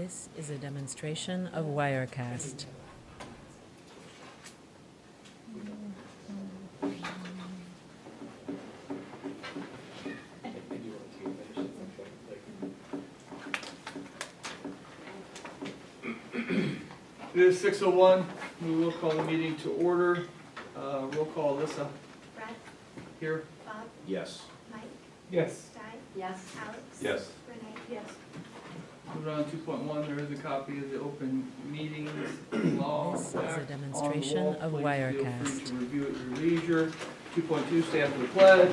This is a demonstration of Wirecast. It is 6:01. We will call the meeting to order. Roll call, Alyssa. Brett, Here. Bob, Yes. Mike, Yes. Di, Yes. Alex. Yes. Renee. Yes. Moving on to 2.1, there is a copy of the open meetings law. This is a Act demonstration on the of wall. Please feel Wirecast. free to review at your leisure. 2.2, stand for the pledge.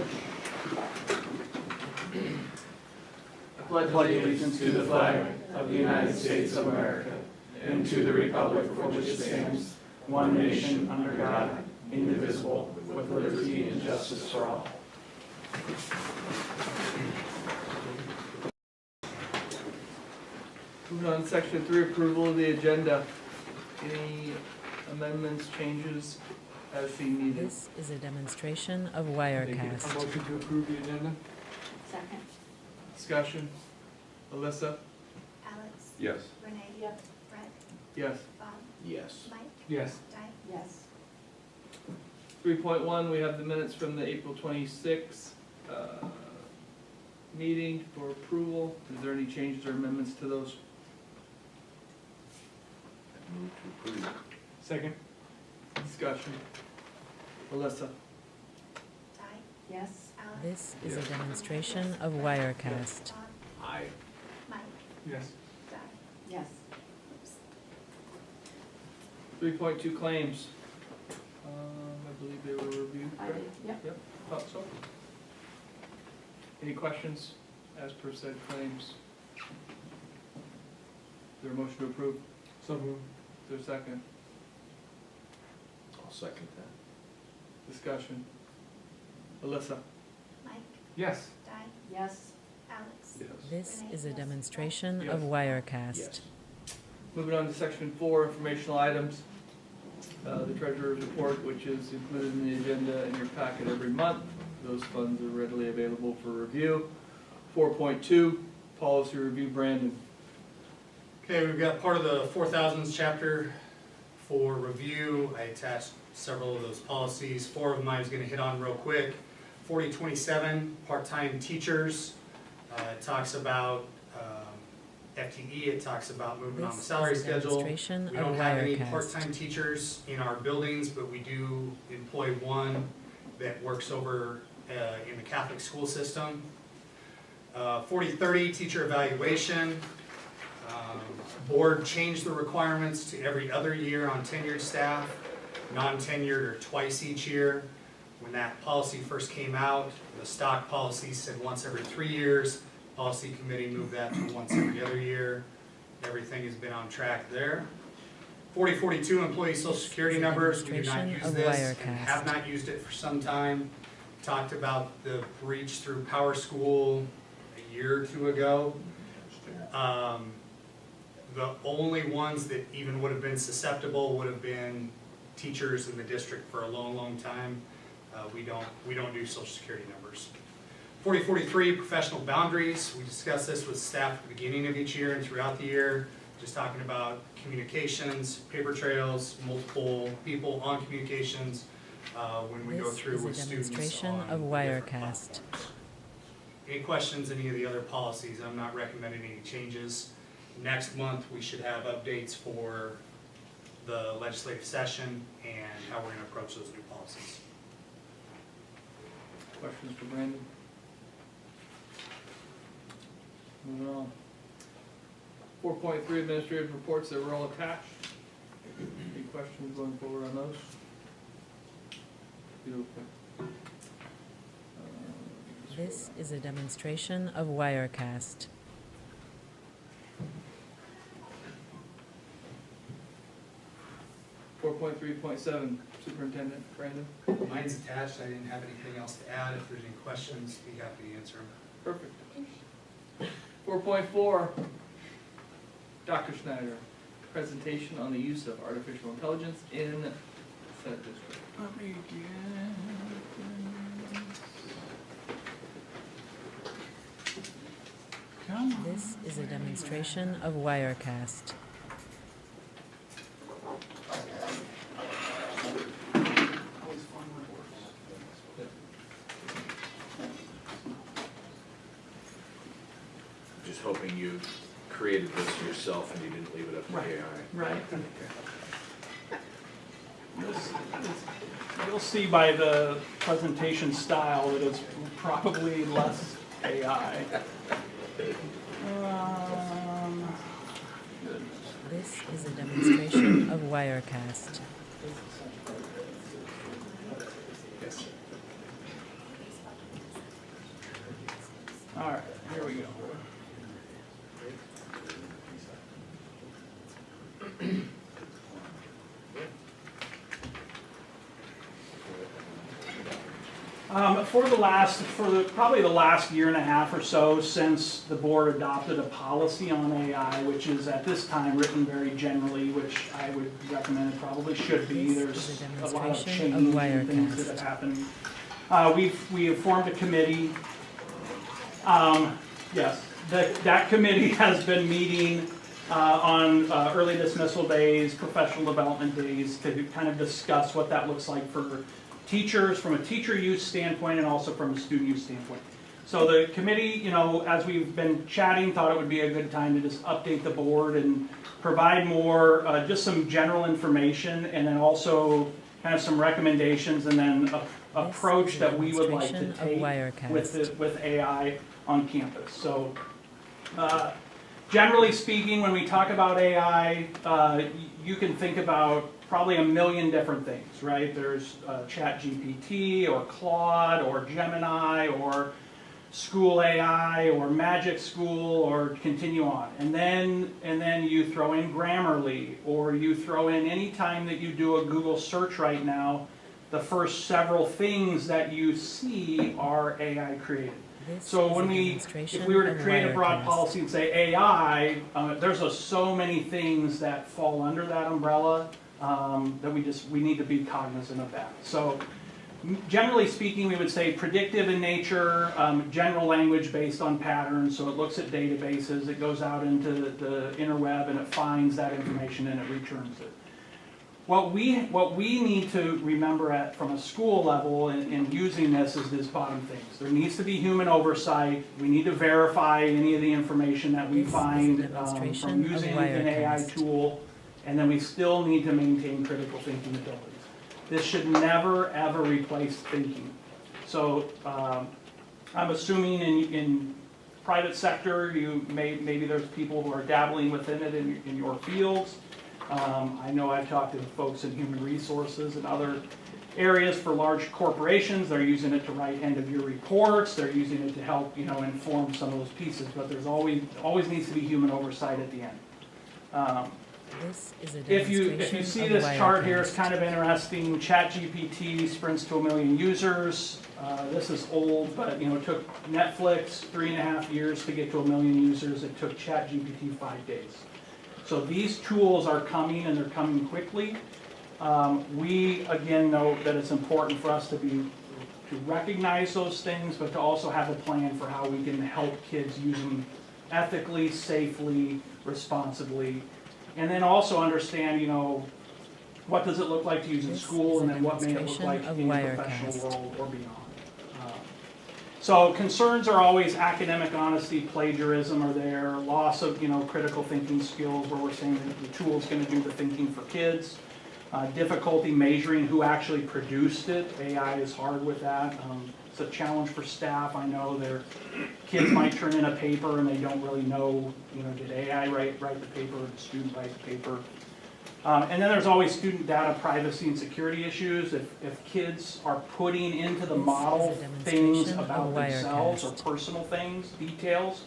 I pledge allegiance to the flag of the United States of America and to the republic for which it stands, one nation under God, indivisible, with liberty and justice for all. Moving on to section 3, approval of the agenda. Any amendments, changes as seen needed? This is a demonstration of A Wirecast. motion to approve the agenda? Second. Discussion. Alyssa? Alex. Yes. Renee. Yes. Brett, Yes. Bob, Yes. Mike, Yes. Di. Yes. 3.1, we have the minutes from the April 26th meeting for approval. Is there any changes or amendments to those? Move to approve. Second? Discussion. Alyssa? Di. Yes. Alex. This is a demonstration of Wirecast. Bob, Aye. Mike, Yes. Di. Yes. 3.2 claims. I believe they were reviewed, I correct? did, yep. Yep, thought so. Any questions as per said claims? Is there a motion to approve? So moved. Is there a second? I'll second that. Discussion. Alyssa? Mike, Yes. Di. Yes. Alex. Yes. This is a demonstration of Yes. Wirecast. Yes. Moving on to section 4, informational items. The treasurer's report, which is included in the agenda in your packet every month. Those funds are readily available for review. 4.2, policy review. Brandon. Okay, we've got part of the 4000s chapter for review. I attached several of those policies. 4 of them I was going to hit on real quick. 4027, part-time teachers. It talks about FTE, it talks about moving on the This salary is a schedule. demonstration We of don't have any Wirecast. part-time teachers in our buildings, but we do employ one that works over in the Catholic school system. 4030, teacher evaluation. Board changed the requirements to every other year on tenured staff, non-tenured or twice each year. When that policy first came out, the stock policy said once every 3 years. Policy committee moved that to once every other year. Everything has been on track there. 4042, employee social security numbers. We do not Demonstration use of this and Wirecast. have not used it for some time. Talked about the breach through Power School a year or 2 ago. The only ones that even would have been susceptible would have been teachers in the district for a long, long time. We don't do social security numbers. 4043, professional boundaries. We discuss this with staff at the beginning of each year and throughout the year. Just talking about communications, paper trails, multiple people on communications when we go This through is a with students demonstration on of different Wirecast. platforms. Any questions, any of the other policies? I'm not recommending any changes. Next month, we should have updates for the legislative session and how we're going to approach those new policies. Questions for Brandon? Moving on. 4.3, administrative reports that were all attached. Any questions going forward on those? Beautiful. This is a demonstration of Wirecast. Uh, 4.3.7, Superintendent Brandon. Mine's attached. I didn't have anything else to add. If there's any questions, be happy to answer them. Perfect. 4.4, Dr. Schneider, presentation on the use of artificial intelligence in said district. Let me get This This is a demonstration of Wirecast. Just hoping you created this yourself and you didn't leave it up to Right. AI. Right. You'll see by the presentation style that it's probably less AI. This is a demonstration of Wirecast. Yes. All right, here we go. Probably the last year and a half or so since the board adopted a policy on AI, which is at this time written very generally, which I would recommend it probably should be. This is There's a a lot of demonstration change of and things Wirecast. that have happened. We have formed a committee. Yes, that committee has been meeting on early dismissal days, professional development days, to kind of discuss what that looks like for teachers, from a teacher use standpoint and also from a student use standpoint. So the committee, as we've been chatting, thought it would be a good time to just update the board and provide more, just some general information, and then also kind of some recommendations, and then approach that we would like to demonstration of take Wirecast. with AI on campus. So generally speaking, when we talk about AI, you can think about probably a million different things, right? There's ChatGPT or Claude or Gemini or School AI or Magic School, or continue on. And then you throw in Grammarly, or you throw in any time that you do a Google search right now, the first several things that you see are AI created. This So is a if demonstration we were to of create a broad Wirecast. policy and say AI, there's so many things that fall under that umbrella that we need to be cognizant of that. So generally speaking, we would say predictive in nature, general language based on patterns. So it looks at databases, it goes out into the interweb, and it finds that information and it returns it. What we need to remember from a school level in using this is this bottom things. There needs to be human oversight. We need to verify any of the information that we This is a find demonstration from of using an AI Wirecast. tool, and then we still need to maintain critical thinking abilities. This should never, ever replace thinking. So I'm assuming in private sector, maybe there's people who are dabbling within it in your fields. I know I've talked to folks in human resources and other areas for large corporations. They're using it to write end-of-year reports. They're using it to help, inform some of those pieces. But there's always needs to be human oversight at the end. This is a If you demonstration see of this chart here, it's Wirecast. kind of interesting. ChatGPT sprints to 1 million users. This is old, but it took Netflix 3.5 years to get to 1 million users. It took ChatGPT 5 days. So these tools are coming, and they're coming quickly. We again know that it's important for us to recognize those things, but to also have a plan for how we can help kids use them ethically, safely, responsibly. And then also understand, what does it look like to use in This school, is a and then what may it look demonstration like of in the Wirecast. professional world or beyond. So concerns are always academic honesty, plagiarism are there, loss of critical thinking skills, where we're saying that the tool is going to do the thinking for kids. Difficulty measuring who actually produced it. AI is hard with that. It's a challenge for staff. I know their kids might turn in a paper and they don't really know, did AI write the paper, or did the student write the paper? And then there's always student data privacy and security issues. If kids are putting into the This model is a things demonstration of about themselves or Wirecast. personal things, details,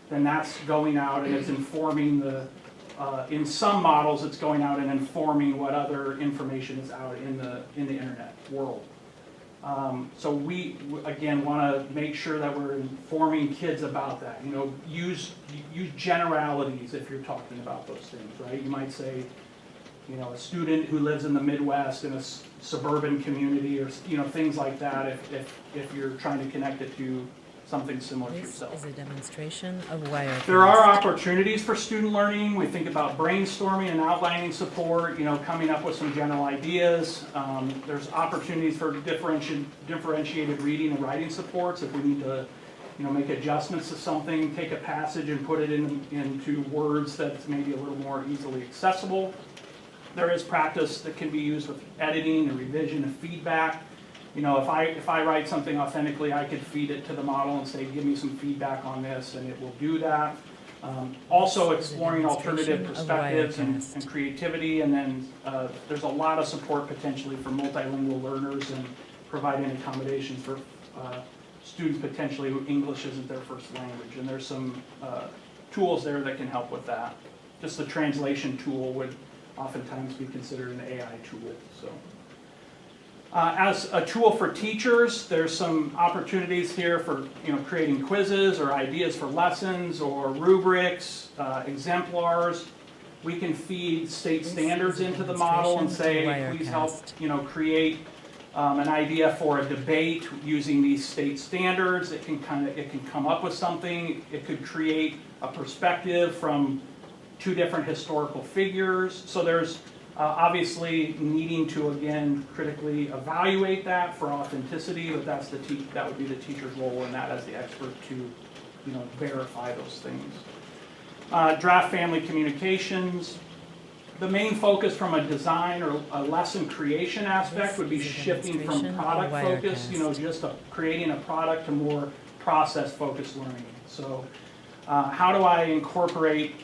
then that's going out and it's informing in some models, it's going out and informing what other information is out in the internet world. So we again want to make sure that we're informing kids about that. Use generalities if you're talking about those things, right? You might say, a student who lives in the Midwest in a suburban community, or things like that. If you're trying to connect it to something similar to This yourself. is a demonstration of Wirecast. There are opportunities for student learning. We think about brainstorming and outlining support, coming up with some general ideas. There's opportunities for differentiated reading and writing supports if we need to, make adjustments to something, take a passage and put it into words that's maybe a little more easily accessible. There is practice that can be used with editing and revision and feedback. If I write something authentically, I could feed it to the model and say, give me some feedback on this, and it will do that. Also exploring alternative perspectives and creativity, and then there's a lot of support potentially for multilingual learners and providing accommodations for students potentially who English isn't their first language. And there's some tools there that can help with that. Just the translation tool would oftentimes be considered an AI tool. So. As a tool for teachers, there's some opportunities here for creating quizzes or ideas for lessons or rubrics, exemplars. We can feed state standards into the model and say, please help create an idea for a debate using these state standards. It can come up with something. It could create a perspective from two different historical figures. So there's obviously needing to, again, critically evaluate that for authenticity, but that would be the teacher's role in that as the expert to verify those things. Draft family communications. The main focus from a design or a lesson creation aspect would be shifting from product focus, just creating a product to more process-focused learning. So how do I incorporate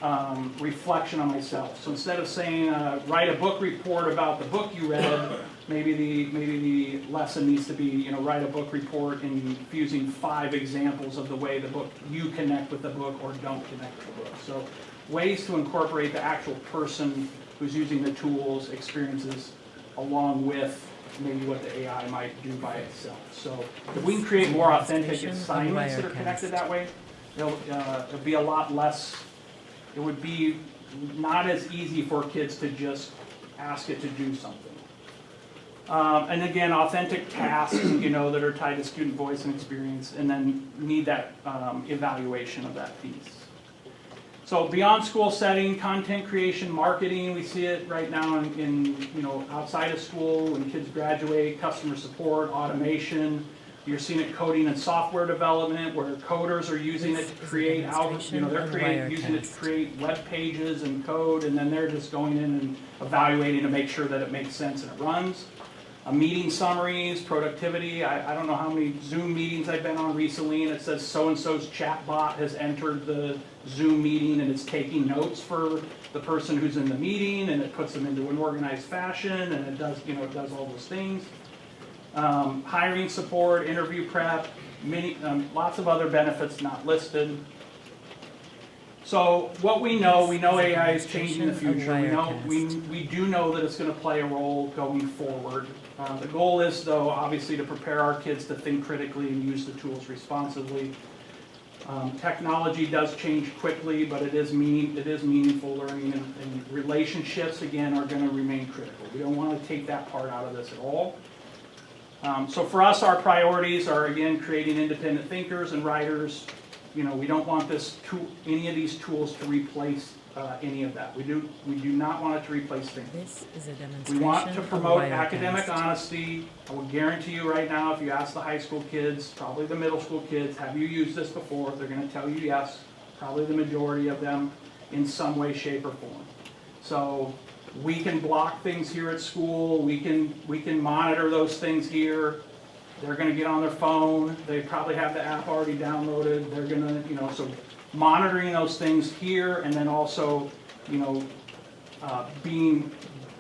reflection on myself? So instead of saying, write a book report about the book you read, maybe the lesson needs to be, write a book report infusing 5 examples of the way the book, you connect with the book or don't connect with the book. So ways to incorporate the actual person who's using the tools, experiences, along with maybe what the AI might do by itself. So if we can create more authentic assignments that are connected that way, it'll be a lot less, it would be not as easy for kids to just ask it to do something. And again, authentic tasks, that are tied to student voice and experience, and then need that evaluation of that piece. So beyond school setting, content creation, marketing, we see it right now in outside of school when kids graduate, customer support, automation. You're seeing it coding and software development where coders are using it to create using it to create web pages and code, and then they're just going in and evaluating to make sure that it makes sense and it runs. Meeting summaries, productivity. I don't know how many Zoom meetings I've been on recently, and it says so-and-so's chat bot has entered the Zoom meeting and it's taking notes for the person who's in the meeting, and it puts them into an organized fashion, and it does, it does all those things. Hiring support, interview prep, lots of other benefits not listed. So what we know AI is changing the future. We do know that it's going to play a role going forward. The goal is, though, obviously to prepare our kids to think critically and use the tools responsibly. Technology does change quickly, but it is meaningful learning, and relationships, again, are going to remain critical. We don't want to take that part out of this at all. So for us, our priorities are, again, creating independent thinkers and writers. We don't want any of these tools to replace any of that. We do not want it to replace thinking. This is a demonstration. We want to promote of academic Wirecast. honesty. I will guarantee you right now, if you ask the high school kids, probably the middle school kids, have you used this before? They're going to tell you yes. Probably the majority of them in some way, shape, or form. So we can block things here at school. We can monitor those things here. They're going to get on their phone. They probably have the app already downloaded. They're going to, so monitoring those things here, and then also,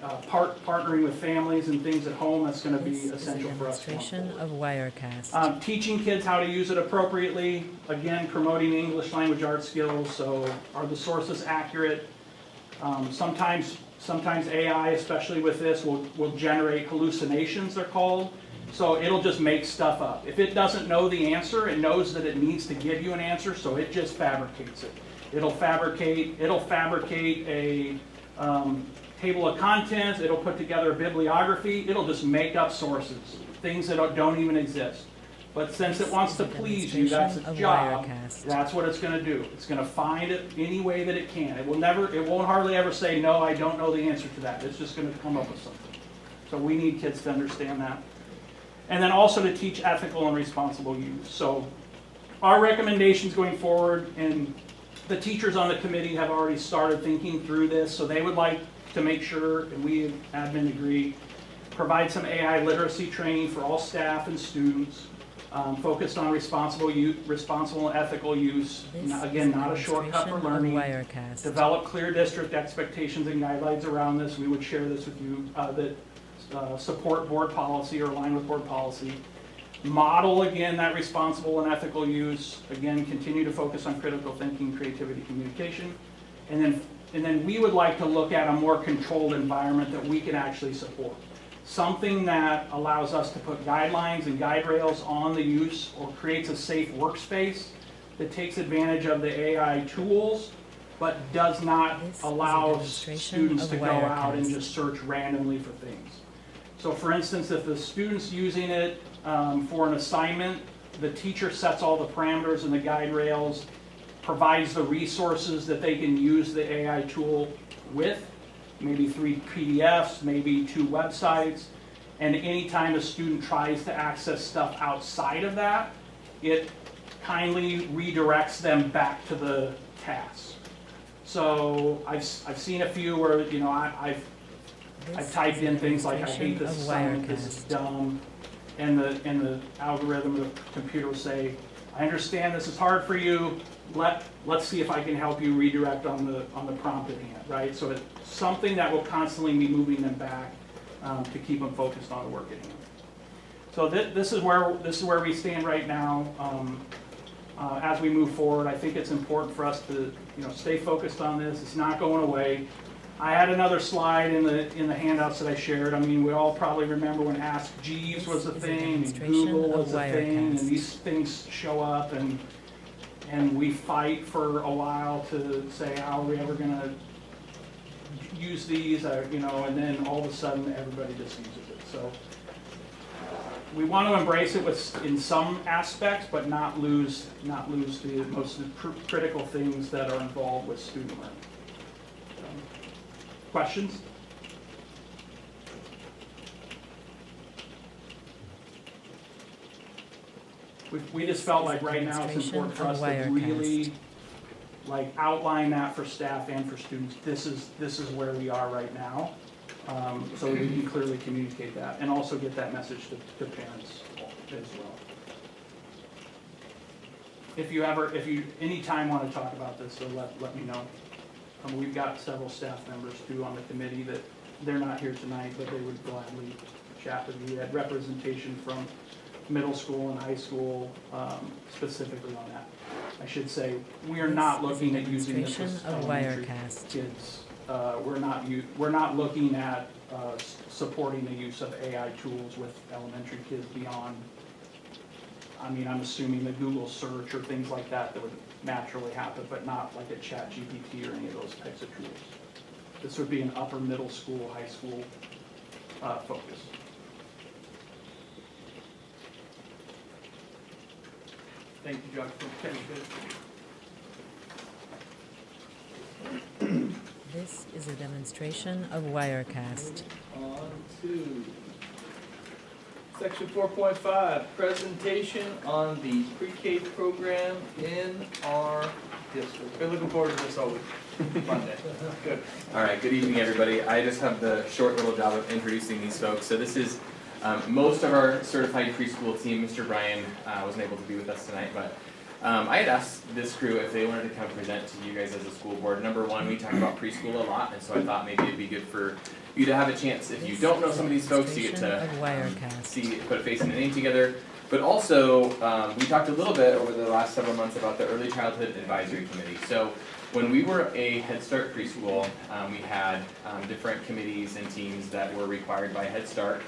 partnering with families and things at home. That's going to be This essential for us. is a demonstration of Wirecast. Teaching kids how to use it appropriately. Again, promoting English language arts skills. So, are the sources accurate? Sometimes AI, especially with this, will generate hallucinations, they're called. So it'll just make stuff up. If it doesn't know the answer, it knows that it needs to give you an answer, so it just fabricates it. It'll fabricate a table of contents. It'll put together a bibliography. It'll just make up sources, things that don't even exist. But since it wants to please you, that's its Demonstration job, of Wirecast. that's what it's gonna do. It's gonna find it any way that it can. It won't hardly ever say, no, I don't know the answer to that. It's just gonna come up with something. So we need kids to understand that. And then also to teach ethical and responsible use. So our recommendations going forward, and the teachers on the committee have already started thinking through this, so they would like to make sure, and we admin agree, provide some AI literacy training for all staff and students, focused on responsible and ethical use. This Again, is a not a shortcut for demonstration of learning. Wirecast. Develop clear district expectations and guidelines around this. We would share this with you, that support board policy or align with board policy. Model, again, that responsible and ethical use. Again, continue to focus on critical thinking, creativity, communication. And then we would like to look at a more controlled environment that we can actually support. Something that allows us to put guidelines and guide rails on the use, or creates a safe workspace that takes advantage of the AI tools, but does not This is a allow demonstration students of to go out and Wirecast. just search randomly for things. So for instance, if the student's using it for an assignment, the teacher sets all the parameters and the guide rails, provides the resources that they can use the AI tool with, maybe 3 PDFs, maybe 2 websites, and anytime a student tries to access stuff outside of that, it kindly redirects them back to the task. So I've seen a few where, you know, I've This typed is a in things like, I hate demonstration this of assignment, this is Wirecast. dumb, and the algorithm of the computer will say, I understand this is hard for you, let's see if I can help you redirect on the prompt at hand, right? So it's something that will constantly be moving them back to keep them focused on the work at hand. So this is where we stand right now. As we move forward, I think it's important for us to, you know, stay focused on this. It's not going away. I had another slide in the handouts that I shared. I mean, we all probably remember when Ask Jeeves was a This is a thing, and demonstration Google of was a thing, and Wirecast. these things show up, and we fight for a while to say, how are we ever gonna use these, you know, and then all of a sudden, everybody just uses it. So we want to embrace it in some aspects, but not lose the most critical things that are involved with student learning. Questions? We just felt like right now it's important for us to really like outline that for staff and for students. This is where we are right now, so we can clearly communicate that and also get that message to parents as well. If you anytime want to talk about this, so let me know. We've got several staff members too on the committee that they're not here tonight, but they would gladly chat with you. We had representation from middle school and high school specifically on that. I should say, we are not looking at using this with Demonstration of elementary Wirecast. kids. We're not looking at supporting the use of AI tools with elementary kids beyond, I mean, I'm assuming the Google search or things like that would naturally happen, but not like a ChatGPT or any of those types of tools. This would be an upper middle school, high school focus. Thank you, Dr. This is a demonstration of Wirecast. On to section 4.5, presentation on the pre-K program in our district. Been looking forward to this all week. Monday. Good. All right, good evening, everybody. I just have the short little job of introducing these folks. So this is most of our certified preschool team. Mr. Brian wasn't able to be with us tonight, but I had asked this crew if they wanted to come present to you guys as a school board. Number one, we talk about preschool a lot, and so I thought maybe it'd be good for you to have a chance, if you don't know some of these folks, you get to Demonstration put a face and a name together. But also, we talked a little bit over the last several months about the Early Childhood Advisory Committee. So when we were a Head Start preschool, we had different committees and teams that were required by Head Start.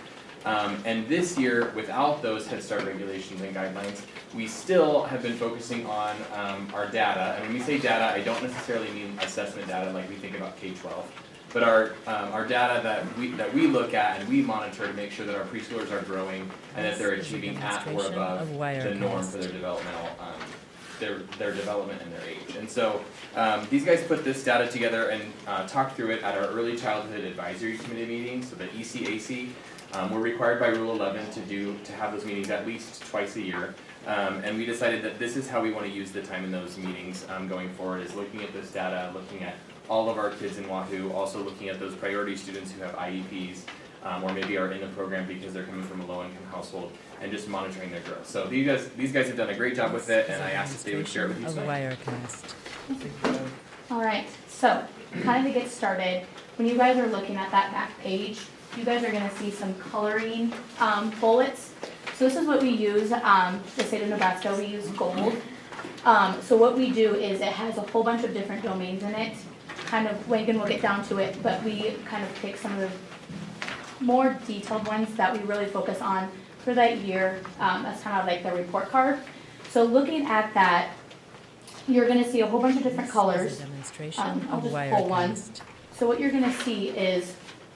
And this year, without those Head Start regulations and guidelines, we still have been focusing on our data. And when we say data, I don't necessarily mean assessment data like we think about K-12. But our data that we look at and we monitor to make sure that our preschoolers are growing and that they're This is a achieving at or demonstration above of the norm Wirecast. for their developmental, their development and their age. And so these guys put this data together and talked through it at our Early Childhood Advisory Committee meeting, so the ECAC. We're required by Rule 11 to have those meetings at least twice a year. And we decided that this is how we want to use the time in those meetings going forward, is looking at this data, looking at all of our kids in Wahoo, also looking at those priority students who have IEPs, or maybe are in the program because they're coming from a low-income household, and just monitoring their growth. So these guys have done a great job with it, and I asked if they would share it with you Of tonight. Wirecast. All right, so kind of to get started, when you guys are looking at that back page, you guys are gonna see some coloring bullets. So this is what we use, the state of Nebraska, we use gold. So what we do is it has a whole bunch of different domains in it. Kind of, Lincoln will get down to it, but we kind of pick some of the more detailed ones that we really focus on for that year. That's kind of like the report card. So looking at that, you're gonna see a whole bunch of different This colors. is a demonstration I'll of just pull one. Wirecast. So what you're gonna see is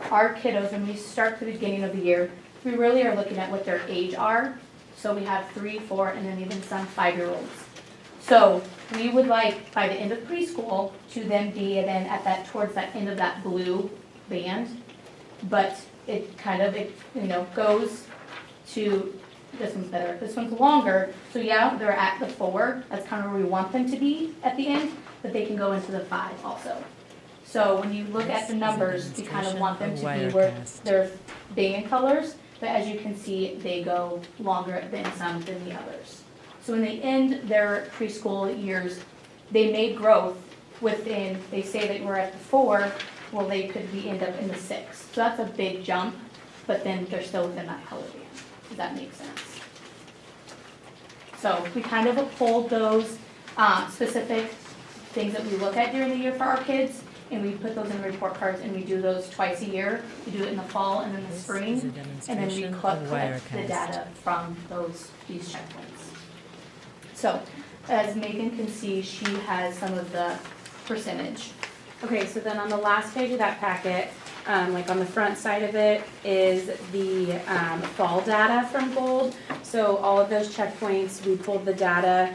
our kiddos, when we start at the beginning of the year, we really are looking at what their age are. So we have 3, 4, and then even some 5-year-olds. So we would like, by the end of preschool, to then be then at that, towards that end of that blue band. But it kind of, goes to, this one's better, this one's longer. So yeah, they're at the 4, that's kind of where we want them to be at the end, but they can go into the 5 also. So when you look at the numbers, we kind of want them to be where Wirecast. they're big in colors, but as you can see, they go longer than some than the others. So when they end their preschool years, they made growth within, they say that we're at the 4, well, they could be end up in the 6. So that's a big jump, but then they're still within that color band. Does that make sense? So we kind of uphold those specific things that we look at during the year for our kids, and we put those in report cards, and we do those twice a year. We do it in the fall and in the This spring, is a and then we demonstration of collect the Wirecast. data from these checkpoints. So, as Megan can see, she has some of the percentage. Okay, so then on the last page of that packet, like on the front side of it is the fall data from Gold. So all of those checkpoints, we pulled the data.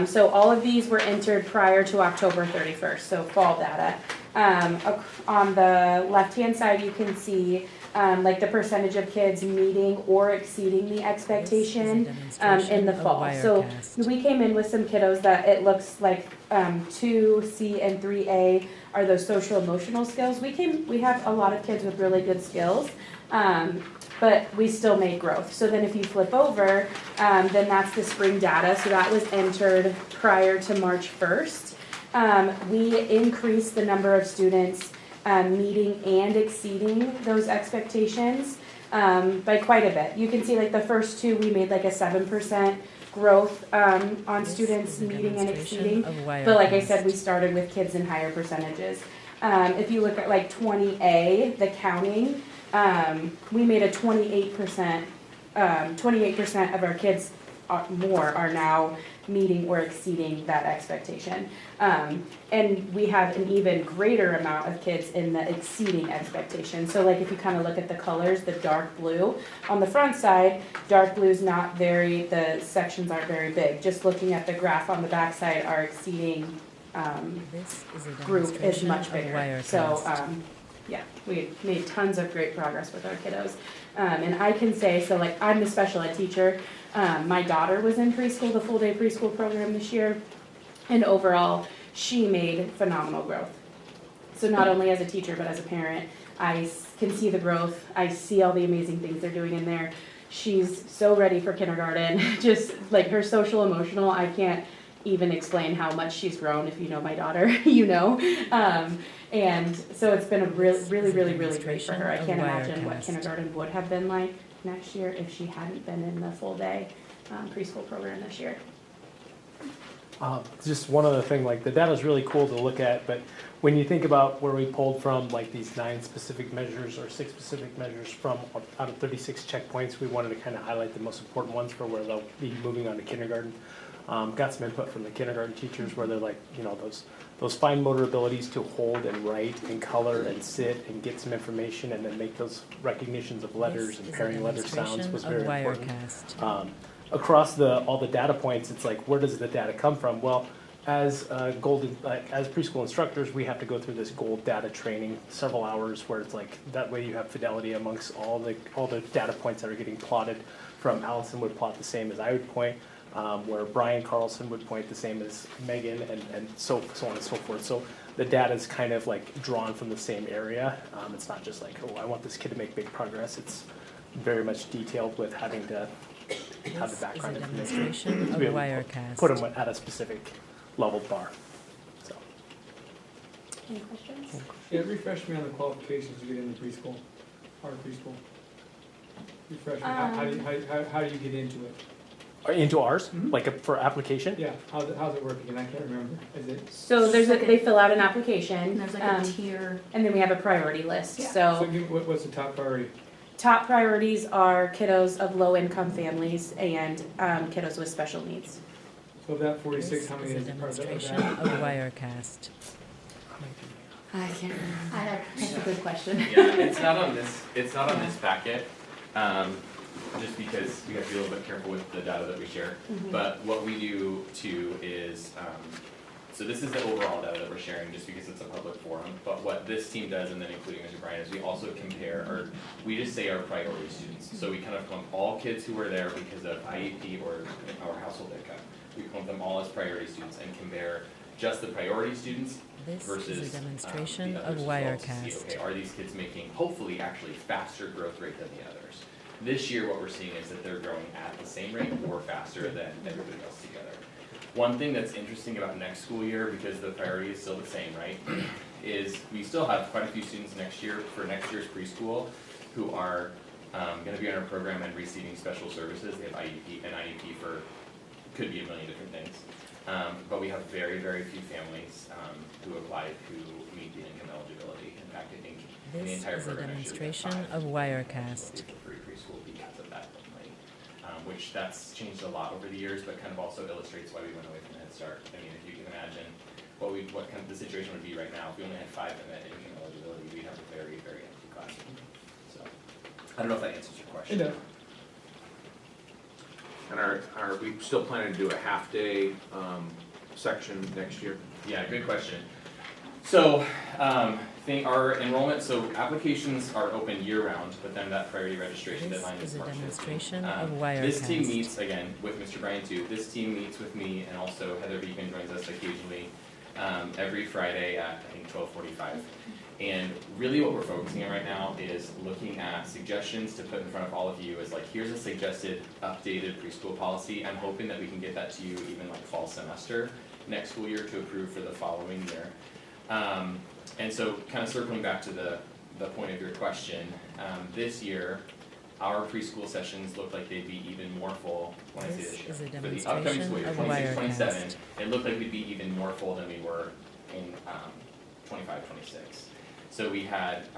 So all of these were entered prior to October 31st, so fall data. On the left-hand side, you can see like the percentage of kids meeting or exceeding the expectation in the fall. So we came in with some kiddos that it looks like 2C and 3A are those social emotional skills. We have a lot of kids with really good skills, but we still made growth. So then if you flip over, then that's the spring data. So that was entered prior to March 1st. We increased the number of students meeting and exceeding those expectations by quite a bit. You can see like the first 2, we made like a 7% growth on students meeting and exceeding. But like I said, we started with kids in higher percentages. If you look at like 20A, the counting, we made a 28%, 28% of our kids are now meeting or exceeding that expectation. And we have an even greater amount of kids in the exceeding expectation. So like if you kind of look at the colors, the dark blue, on the front side, dark blue is not the sections aren't very big. Just looking at the graph on the back side, our exceeding This is a group is demonstration much of bigger. Wirecast. So, yeah, we made tons of great progress with our kiddos. And I can say, so like I'm the special ed teacher. My daughter was in preschool, the full day preschool program this year. And overall, she made phenomenal growth. So not only as a teacher, but as a parent, I can see the growth. I see all the amazing things they're doing in there. She's so ready for kindergarten. Just like her social emotional, I can't even explain how much she's grown. If you know my daughter, you know. And so it's been a really great for her. I can't imagine what kindergarten would have been like next year if she hadn't been in the full day preschool program this year. Just one other thing, like the data is really cool to look at, but when you think about where we pulled from, like these 9 specific measures or 6 specific measures from out of 36 checkpoints, we wanted to kind of highlight the most important ones for where they'll be moving on to kindergarten. Got some input from the kindergarten teachers where they're like, those those fine motor abilities to hold and write and color and sit and get some information and then make those recognitions of letters This and is a pairing letter sounds demonstration was of very important. Wirecast. Across all the data points, it's like, where does the data come from? Well, as as preschool instructors, we have to go through this gold data training, several hours, where it's like, that way you have fidelity amongst all the data points that are getting plotted. From Allison would plot the same as I would point, where Brian Carlson would point the same as Megan, and so on and so forth. So the data is kind of like drawn from the same area. It's not just like, oh, I want this kid to make big progress. It's very much detailed with having to have the This is a background information demonstration to of be able to Wirecast. put them at a specific leveled bar. So. Any questions? Yeah, refresh me on the qualifications to get into preschool, our preschool. Refresh me, how do you get into it? Into ours, Mhm. like for application? Yeah, how's it work again? I can't remember. Is it, So they fill out an application. And there's like a tier. And then we have a priority list. Yeah. so So what's the top priority? top priorities are kiddos of low-income families and kiddos with special needs. So of that This 46, is how many a is part of demonstration that? of Wirecast. I can't remember. That's a good question. Yeah, it's not on this packet, just because we have to be a little bit careful with the data that we share. Mhm. But what we do too is, so this is the overall data that we're sharing, just because it's a public forum. But what this team does, and then including Mr. Brian, is we also compare, or we just say our priority students. So we kind of clump all kids who were there because of IEP or household income. We clump them all as priority students and compare just the priority students This versus is a demonstration the of others as well to see, Wirecast. okay, are these kids making hopefully actually faster growth rate than the others? This year, what we're seeing is that they're growing at the same rate or faster than everybody else together. One thing that's interesting about next school year, because the priority is still the same, right, is we still have quite a few students next year for next year's preschool who are gonna be on our program and receiving special services. They have IEP for, could be a million different things. But we have very, very few families who applied who meet the income eligibility. In fact, I think in the This entire is a program next year, we have demonstration 5 of Wirecast. for preschool because of that only, which that's changed a lot over the years, but kind of also illustrates why we went away from Head Start. I mean, if you can imagine what kind of the situation would be right now, if we only had 5 in that income eligibility, we'd have a very, very empty classroom. So, I don't know if that answers your question. It does. And are we still planning to do a half-day section next year? Yeah, good question. So, our enrollment, so applications are open year-round, but then that priority registration This deadline is is a March 15th. demonstration of This team Wirecast. meets, again, with Mr. Brian too, this team meets with me, and also Heather Beacon joins us occasionally, every Friday at, I think, 12:45. And really what we're focusing on right now is looking at suggestions to put in front of all of you, is like, here's a suggested updated preschool policy. I'm hoping that we can get that to you even like fall semester next school year to approve for the following year. And so kind of circling back to the point of your question, this year, our preschool sessions look like they'd be even more full, when I say This this year. is a For the upcoming school year, demonstration of 26, Wirecast. 27, it looked like we'd be even more full than we were in 25, 26. So we had,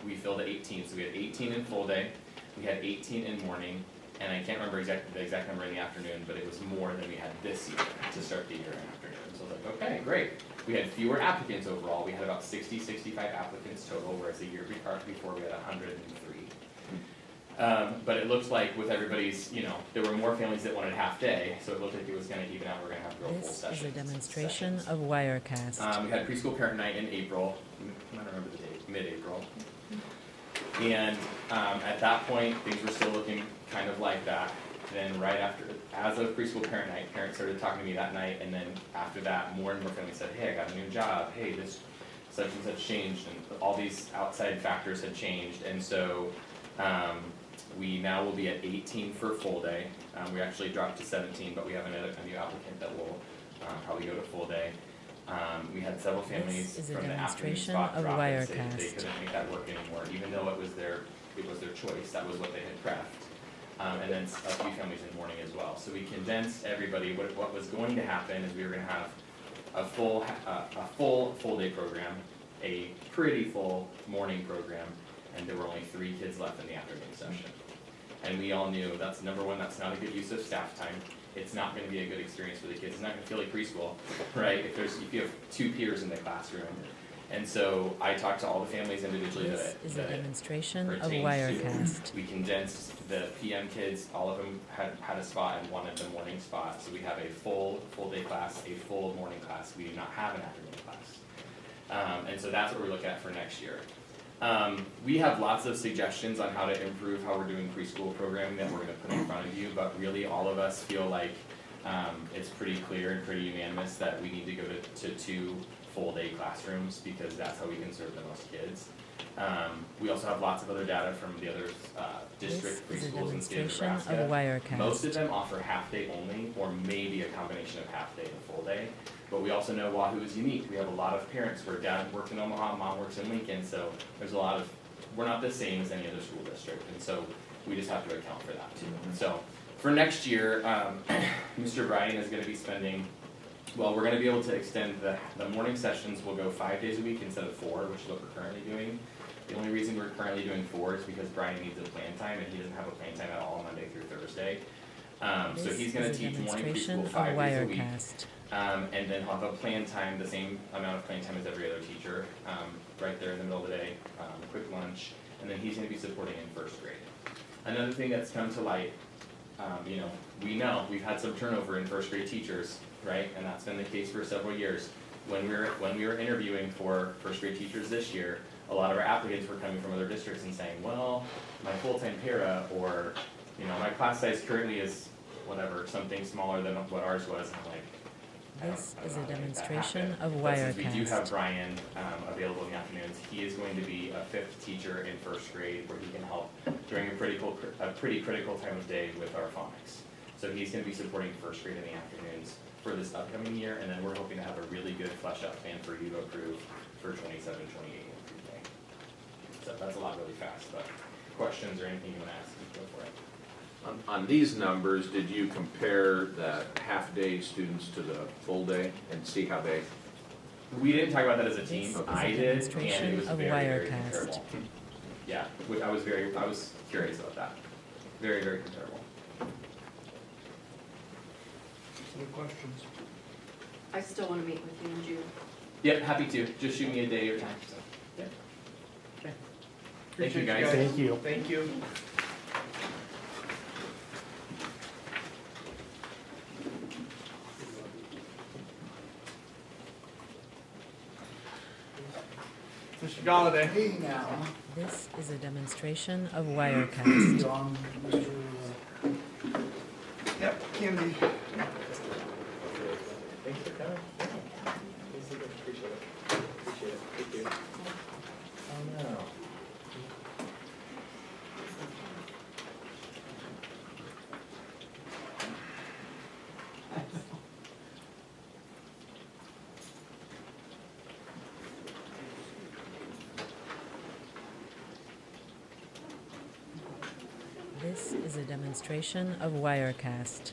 we filled 18, so we had 18 in full day, we had 18 in morning, and I can't remember the exact number in the afternoon, but it was more than we had this year to start the year in afternoon. So I was like, okay, great. We had fewer applicants overall, we had about 60, 65 applicants total, whereas the year before we had 103. But it looked like with everybody's, there were more families that wanted half day, so it looked like it was gonna even out, we're gonna have real full This sessions. is a demonstration of Wirecast. We had preschool parent night in April, I don't remember the date, mid-April. And at that point, things were still looking kind of like that. Then right after, as of preschool parent night, parents started talking to me that night, and then after that, more and more families said, hey, I got a new job, hey, this such and such changed, and all these outside factors had changed, and so we now will be at 18 for full day. We actually dropped to 17, but we have a new applicant that will probably go to full day. We had several families This is a from the afternoon demonstration spot of drop and say Wirecast. they couldn't make that work anymore, even though it was their choice, that was what they had prepped. And then a few families in the morning as well. So we condensed everybody. What was going to happen is we were gonna have a full day program, a pretty full morning program, and there were only 3 kids left in the afternoon session. And we all knew that's number one, that's not a good use of staff time. It's not gonna be a good experience for the kids. It's not gonna feel like preschool, right? If you have 2 peers in the classroom. And so I talked to all the families individually This is a that demonstration of pertains Wirecast. to. We condensed the PM kids, all of them had a spot and wanted the morning spot. So we have a full day class, a full morning class. We do not have an afternoon class. And so that's what we're looking at for next year. We have lots of suggestions on how to improve how we're doing preschool programming that we're gonna put in front of you, but really all of us feel like it's pretty clear and pretty unanimous that we need to go to 2 full-day classrooms because that's how we can serve the most kids. We also have lots of other data from the other district This is a preschools in the state of demonstration of Nebraska. Most of Wirecast. them offer half-day only, or maybe a combination of half-day and full-day. But we also know Wahoo is unique. We have a lot of parents where dad works in Omaha, mom works in Lincoln, so there's a lot of, we're not the same as any other school district, and so we just have to account for that too. So for next year, Mr. Bryan is gonna be spending, well, we're gonna be able to extend the morning sessions will go 5 days a week instead of 4, which is what we're currently doing. The only reason we're currently doing 4 is because Brian needs a plan time and he doesn't have a plan time at all Monday through Thursday. So This he's gonna is a teach morning demonstration preschool of 5 days a week. Wirecast. And then he'll have a plan time, the same amount of plan time as every other teacher, right there in the middle of the day, quick lunch, and then he's gonna be supporting in 1st grade. Another thing that's come to light, we know we've had some turnover in 1st grade teachers, right? And that's been the case for several years. When we were interviewing for 1st grade teachers this year, a lot of our applicants were coming from other districts and saying, well, my full-time para, or, my class size currently is whatever, something smaller than what ours was, and I'm like, This is a I don't know how to make that demonstration happen. of But since we do have Wirecast. Brian available in the afternoons, he is going to be a 5th teacher in 1st grade where he can help during a pretty critical time of day with our phonics. So he's gonna be supporting 1st grade in the afternoons for this upcoming year, and then we're hoping to have a really good flesh out plan for you to approve for 27, 28, and 3K. So that's a lot really fast, but questions or anything you wanna ask, go for it. On these numbers, did you compare the half-day students to the full day and see how they? We didn't talk about that as a team, This is a I did, and it demonstration was of very Wirecast. comparable. Yeah, I was curious about that. Very comparable. Any questions? I still want to meet with you in June. Yep, happy to, just shoot me a day or time, so, yeah. Okay. Thank you, guys. Thank you. Thank you. Mr. Galladay. Hey now, This is a demonstration of Wirecast. John, Mr. Yep, Kennedy. Thanks for coming. Appreciate it. Thank you. Oh, no. This is a demonstration of Wirecast.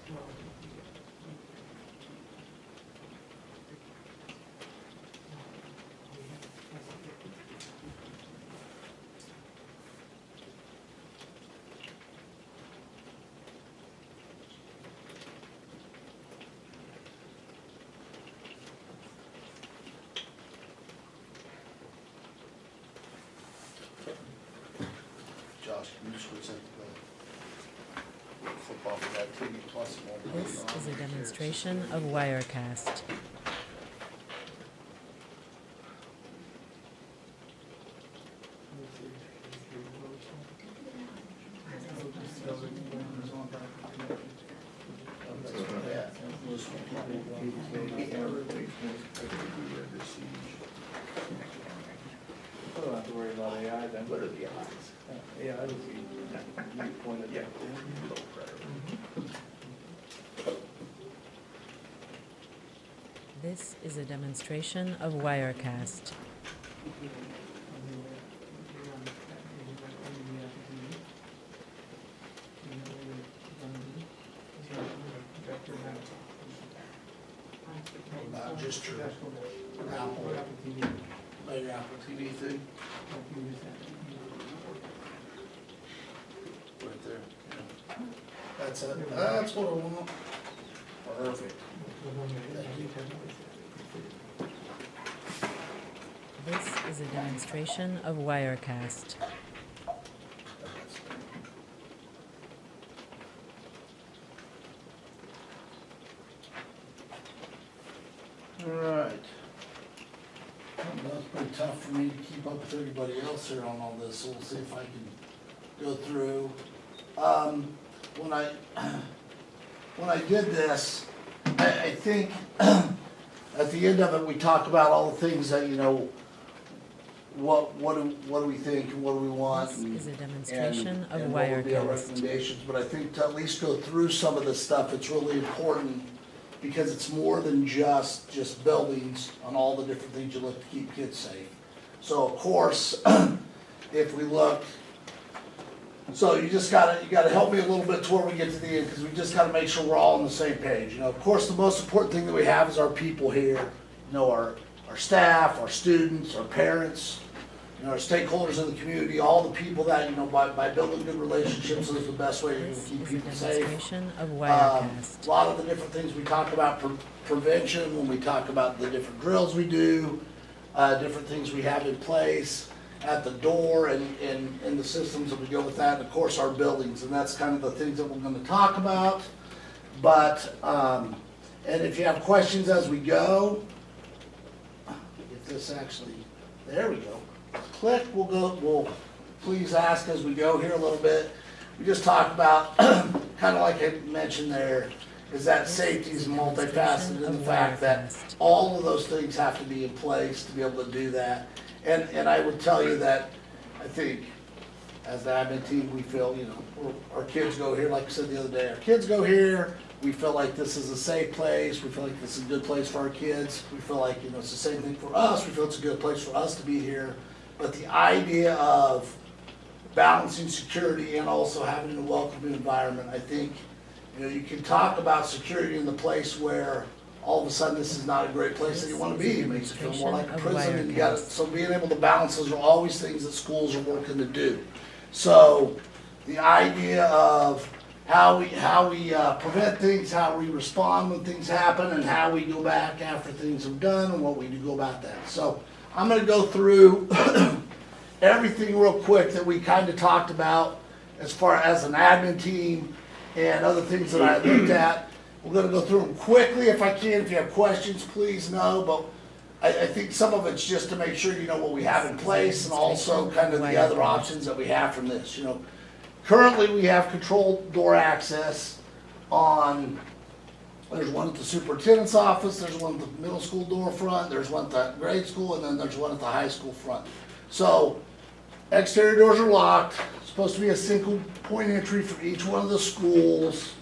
Josh, can you switch that to the football for that TV plus more? This is a demonstration of Wirecast. I don't have to worry about AI then. What are the odds? Yeah, I was, you pointed that. This is a demonstration of Wirecast. Not just your Apple, like your Apple TV thing, right there. That's it. That's what I want. Perfect. This is a demonstration of Wirecast. All right. Well, it's pretty tough for me to keep up with everybody else here on all this, so we'll see if I can go through. When I did this, I think at the end of it, we talk about all the things that, you know, what do we think and what do we want? This and- is a demonstration of and what would be our Wirecast. recommendations, but I think to at least go through some of this stuff, it's really important because it's more than just buildings on all the different things you look to keep kids safe. So of course, if we look, so you gotta help me a little bit to where we get to the end, because we just gotta make sure we're all on the same page. You know, of course, the most important thing that we have is our people here, you know, our staff, our students, our parents, you know, our stakeholders in the community, all the people that, you know, by building good relationships is the best way to This keep is a people safe. demonstration of A Wirecast. lot of the different things we talk about, prevention, when we talk about the different drills we do, different things we have in place at the door and the systems that we go with that, and of course our buildings, and that's kind of the things that we're gonna talk about. But, and if you have questions as we go, if this actually, there we go. Click, we'll please ask as we go here a little bit. We just talked about, kind of like I mentioned there, is that safety is multifaceted in the fact that all of those things have to be in place to be able to do that. And I would tell you that I think as the admin team, we feel, you know, our kids go here, like I said the other day, our kids go here, we feel like this is a safe place, we feel like this is a good place for our kids, we feel like, you know, it's the same thing for us, we feel it's a good place for us to be here. But the idea of balancing security and also having a welcoming environment, I think, you know, you can talk about security in the place where all of a sudden this is not a great place that you want to be. It makes you feel more like a prison, and you got so being able to balance those are always things that schools are working to do. So the idea of how we prevent things, how we respond when things happen, and how we go back after things are done, and what we do go about that. So I'm going to go through everything real quick that we kind of talked about as far as an admin team and other things that I looked at. We're going to go through them quickly if I can. If you have questions, please know. But I think some of it's just to make sure you know what we have in place and also kind of the other options that we have from this. You know, currently we have controlled door access on. There's one at the superintendent's office, there's one at the middle school door front, there's one at the grade school, and then there's one at the high school front. So, exterior doors are locked, supposed to be a single point entry for each one of the schools.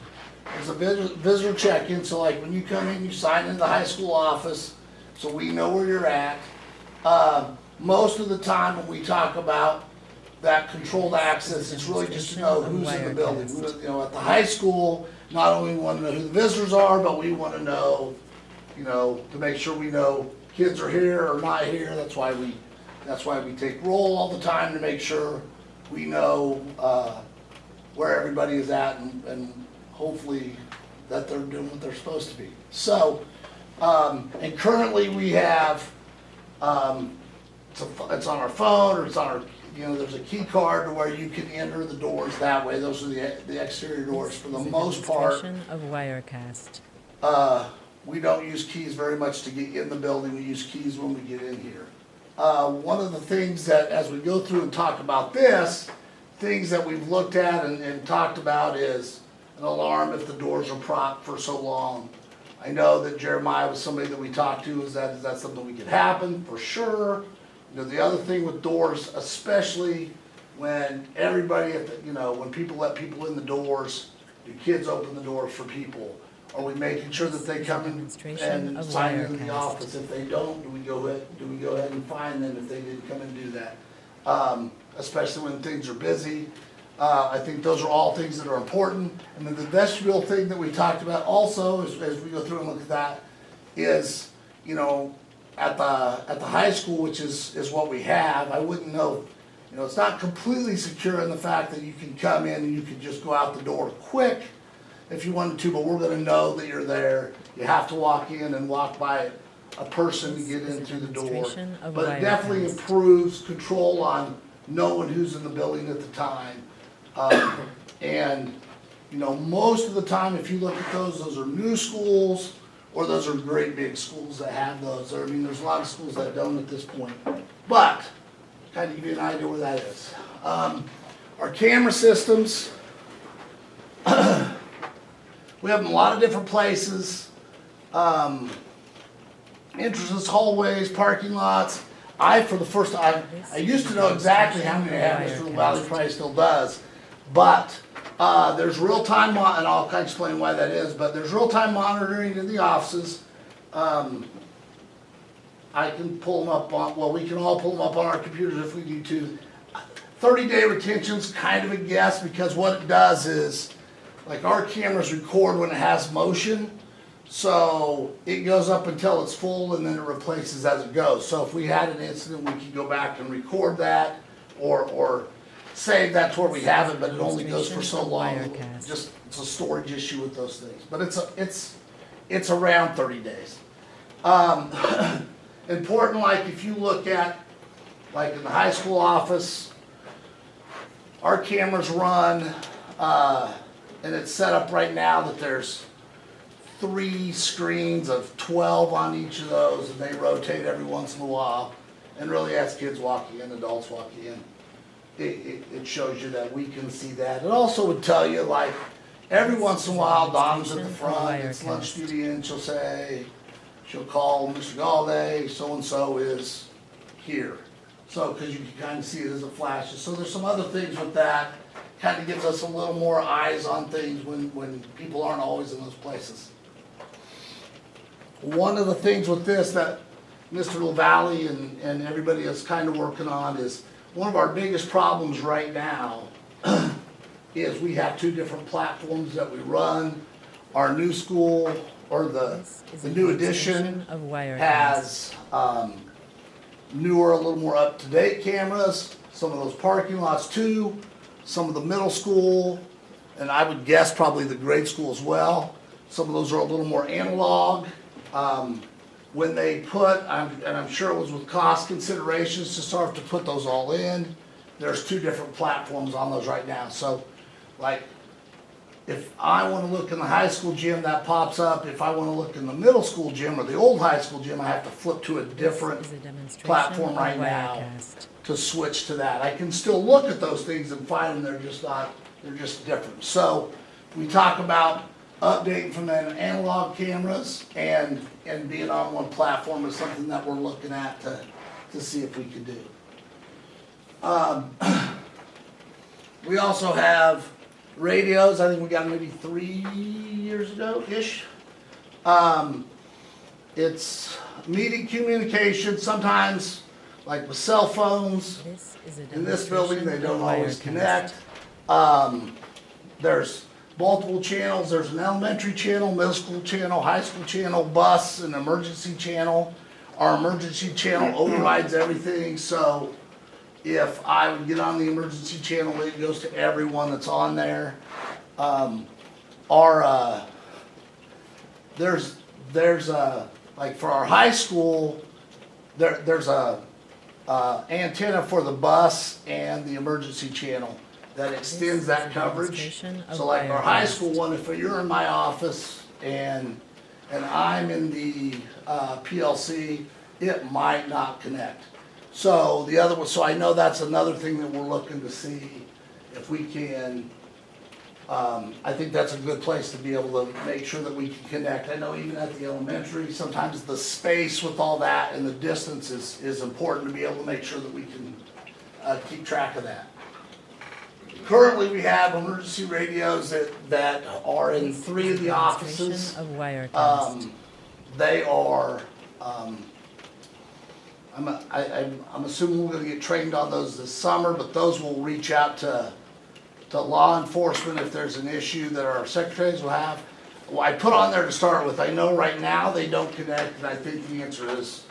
There's a visitor check-in, so like when you come in, you sign in the high school office, so we know where you're at. Most of the time when we talk about that controlled access, it's really just to know who's in the building. You know, at the high school, not only want to know who the visitors are, but we want to know, you know, to make sure we know kids are here or not here. That's why we take roll all the time to make sure we know where everybody is at and hopefully that they're doing what they're supposed to be. So, and currently we have, it's on our phone or it's on our, you know, there's a key card to where you can enter the doors that way. Those are the exterior doors. For the most part, Of Wirecast. we don't use keys very much to get in the building. We use keys when we get in here. One of the things that, as we go through and talk about this, things that we've looked at and talked about is an alarm if the doors are propped for so long. I know that Jeremiah was somebody that we talked to. Is that something we could happen? For sure. You know, the other thing with doors, especially when everybody when people let people in the doors, do kids open the doors for people? Are we making sure that they come in and sign into the office? If they don't, do we go ahead and fine them if they didn't come and do that? Especially when things are busy. I think those are all things that are important. And then the vestibule thing that we talked about also, as we go through and look at that, is, you know, at the high school, which is what we have, I wouldn't know, you know, it's not completely secure in the fact that you can come in and you can just go out the door quick, if you wanted to, but we're gonna know that you're there. You have to walk in and walk by a person to get This is a into the door. demonstration of But it definitely Wirecast. improves control on knowing who's in the building at the time. And, you know, most of the time, if you look at those are new schools, or those are great big schools that have those. I mean, there's a lot of schools that don't at this point. But, kind of give you an idea where that is. Our camera systems, we have them in a lot of different places. Entrances, hallways, parking lots. For the first time, I used to know exactly how many I have, Mr. Valley probably still does. But there's real-time, and I'll kind of explain why that is, but there's real-time monitoring in the offices. I can pull them up on, well, we can all pull them up on our computers if we need to. 30-day retention's kind of a guess, because what it does is, like, our cameras record when it has motion, so it goes up until it's full and then it replaces as it goes. So if we had an incident, we could go back and record that, or save that to where we have it, but it only goes for so long. Just, it's a storage issue with those things, but it's around 30 days. Important, like if you look at, like in the high school office, our cameras run, and it's set up right now that there's 3 screens of 12 on each of those, and they rotate every once in a while. And really, as kids walk in, adults walk in, it shows you that we can see that. It also would tell you, like, every once in a while, Dawn's at the front, it's lunch duty, and she'll call Mr. Galday, so-and-so is here. So, because you can kind of see it as it flashes. So there's some other things with that. Kind of gives us a little more eyes on things when people aren't always in those places. One of the things with this that Mr. LaValle and everybody is kind of working on is, one of our biggest problems right now is we have 2 different platforms that we run. Our new school, or the new edition, has newer, a little more up-to-date cameras. Some of those parking lots too. Some of the middle school, and I would guess probably the grade school as well. Some of those are a little more analog. When they put, and I'm sure it was with cost considerations to start to put those all in, there's 2 different platforms on those right now. So, like, if I want to look in the high school gym, that pops up. If I want to look in the middle school gym or the old high school gym, I have to flip to a different platform right now to switch to that. I can still look at those things and find them, they're just different. So, we talk about updating from the analog cameras and being on one platform is something that we're looking at to see if we could do. We also have radios. I think we got maybe 3 years ago-ish. It's meeting communication. Sometimes, like with cell phones, in this building, they don't always connect. There's multiple channels. There's an elementary channel, middle school channel, high school channel, bus, and emergency channel. Our emergency channel overrides everything, so if I would get on the emergency channel, it goes to everyone that's on there. There's like for our high school, there's a antenna for the bus and the emergency channel that extends that coverage. So like our high school one, if you're in my office and I'm in the PLC, it might not connect. So the other one, so I know that's another thing that we're looking to see if we can. I think that's a good place to be able to make sure that we can connect. I know even at the elementary, sometimes the space with all that and the distance is important to be able to make sure that we can keep track of that. Currently, we have emergency radios that are in 3 of the offices. They are, I'm assuming we're gonna get trained on those this summer, but those will reach out to law enforcement if there's an issue that our secretaries will have. Well, I put on there to start with, I know right now they don't connect, and I think the answer is,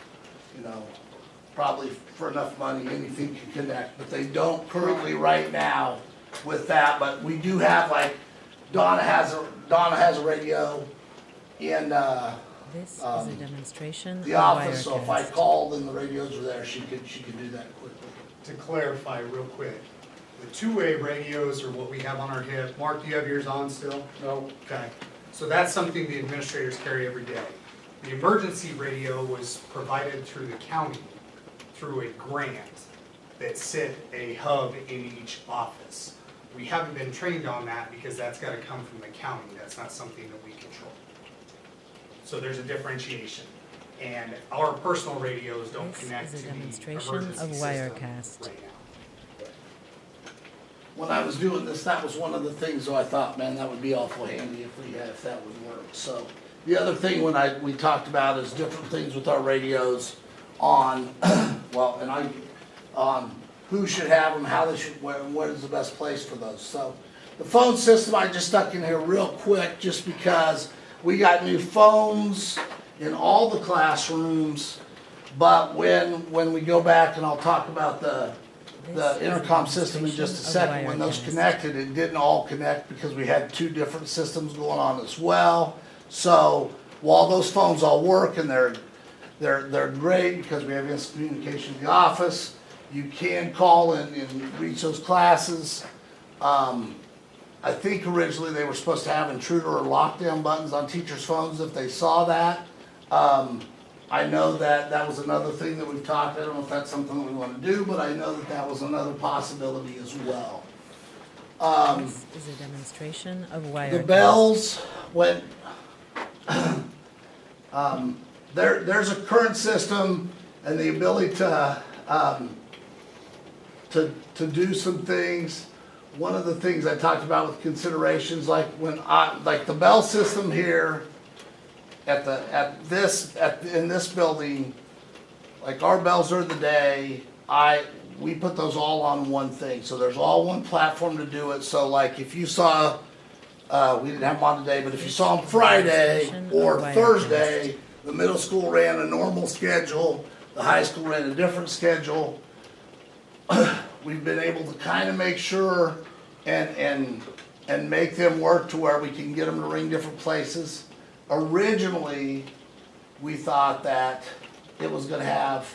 probably for enough money, anything can connect, but they don't currently right now with that, but we do have like Donna has a radio in, This is a Um, demonstration of the office, so if I Wirecast. called and the radios were there, she could do that quickly. To clarify real quick, the two-way radios are what we have on our hip. Mark, do you have yours on still? No. Okay, so that's something the administrators carry every day. The emergency radio was provided through the county through a grant that set a hub in each office. We haven't been trained on that because that's gotta come from the county, that's not something that we control. So there's a differentiation, and our personal radios don't This connect is to a the demonstration emergency of system Wirecast. right now. When I was doing this, that was one of the things, so I thought, man, that would be awful handy if that would work. So the other thing we talked about is different things with our radios on, on who should have them, how they should wear them, what is the best place for those. So the phone system I just stuck in here real quick just because we got new phones in all the classrooms, but when we go back, and I'll talk about the intercom system in just a second, when those connected, it didn't all connect because we had two different systems going on as well. So while those phones all work and they're great because we have instant communication in the office, you can call and reach those classes. I think originally they were supposed to have intruder or lockdown buttons on teachers' phones if they saw that. I know that was another thing that we've talked, I don't know if that's something that we want to do, but I know that was another possibility as well. This is a demonstration of Wirecast. The bells went, there's a current system and the ability to do some things. One of the things I talked about with considerations, like like the bell system here in this building, like our bells are the day, we put those all on one thing. So there's all one platform to do it. So like if you saw, we didn't have them on today, but if you saw them Friday or Thursday, the middle school ran a normal schedule, the high school ran a different schedule. We've been able to kind of make sure and make them work to where we can get them to ring different places. Originally, we thought that it was gonna have,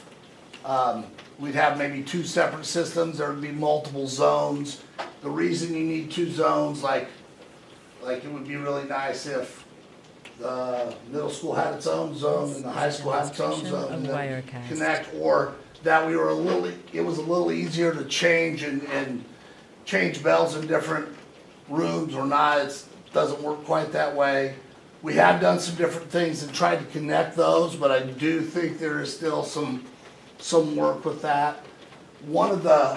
we'd have maybe two separate systems, there would be multiple zones. The reason you need two zones, like it would be really nice if the middle school had its own zone and the high school had its own zone, and then connect, or that it was a little easier to change and change bells in different rooms or not. It doesn't work quite that way. We have done some different things and tried to connect those, but I do think there is still some work with that. One of the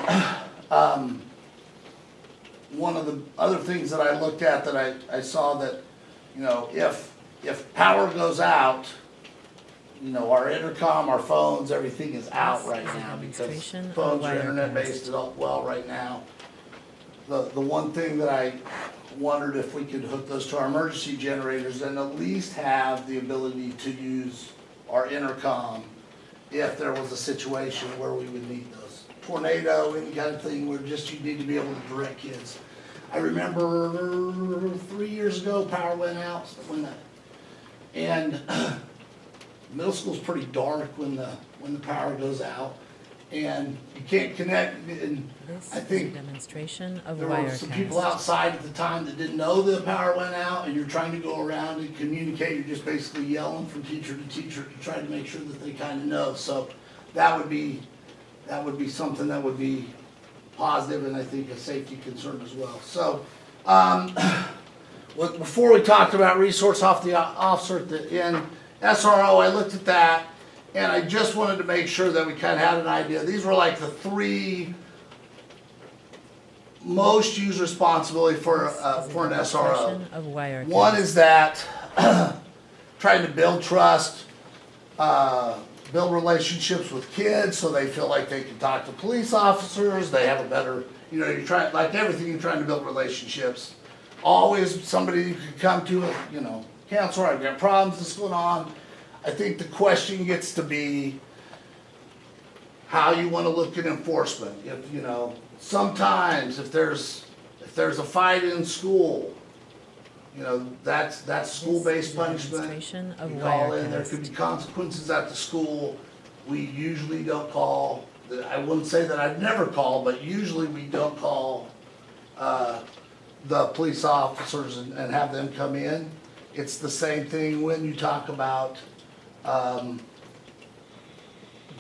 other things that I looked at that I saw that, if power goes out, our intercom, our phones, everything is out right now because phones are internet based well right now. The one thing that I wondered if we could hook those to our emergency generators and at least have the ability to use our intercom if there was a situation where we would need those. Tornado, any kind of thing where just you need to be able to direct kids. I remember 3 years ago, power went out and middle school's pretty dark when the power goes out, and you can't connect. And I think demonstration of there were some people outside at the time that didn't know the power went out, and you're trying to go around and communicate. You're just basically yelling from teacher to teacher to try to make sure that they kind of know. So that would be something that would be positive, and I think a safety concern as well. So. Before we talked about resource officer at the end, SRO, I looked at that, and I just wanted to make sure that we kind of had an idea. These were like the three most used responsibility for an SRO. One is that trying to build trust, build relationships with kids so they feel like they can talk to police officers, they have a better, you're trying, like everything, you're trying to build relationships. Always somebody you can come to, counselor, I've got problems, this is going on. I think the question gets to be how you want to look at enforcement. If, sometimes if there's a fight in school, You know, that's school-based punishment. Demonstration of We call in, there could be Wirecast. consequences at the school. We usually don't call, I wouldn't say that I've never called, but usually we don't call, the police officers and have them come in. It's the same thing when you talk about,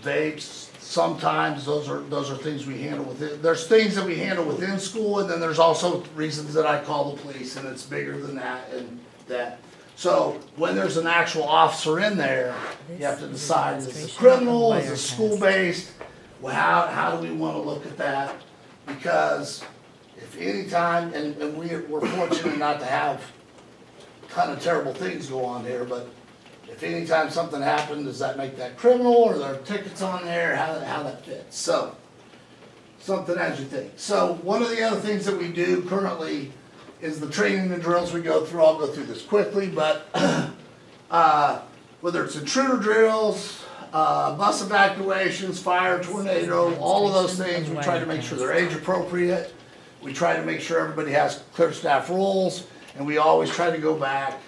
vapes. Sometimes those are things we handle within, there's things that we handle within school, and then there's also reasons that I call the police, and it's bigger than that and that. So when there's an actual officer in there, you have to This is a decide, is it demonstration criminal, of is it Wirecast. school-based? Well, how do we wanna look at that? Because if any time, and we're fortunate not to have a ton of terrible things go on here, but if anytime something happened, does that make that criminal, or are there tickets on there, how that fits? So, something as you think. So, one of the other things that we do currently is the training and drills we go through. I'll go through this quickly, but whether it's intruder drills, bus evacuations, fire, tornado, all of those things, we try to make sure they're age appropriate. We try to make sure everybody has clear staff rules, and we always try to go back.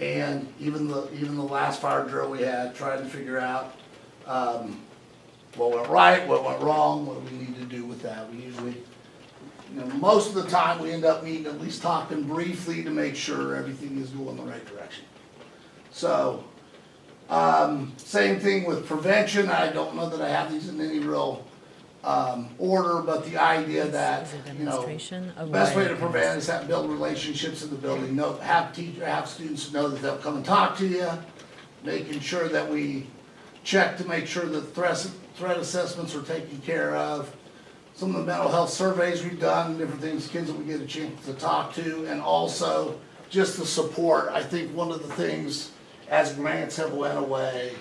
And even the last fire drill we had, trying to figure out what went right, what went wrong, what we need to do with that. We usually, most of the time we end up meeting, at least talking briefly to make sure everything is going the right direction. So, same thing with prevention. I don't know that I have these in any real order, but the idea that, This is a demonstration of best way to Wirecast. prevent is have build relationships in the building, have students know that they'll come and talk to you, making sure that we check to make sure that threat assessments are taken care of. Some of the mental health surveys we've done, different things, kids that we get a chance to talk to, and also just the support. I think one of the things, as grants have went away,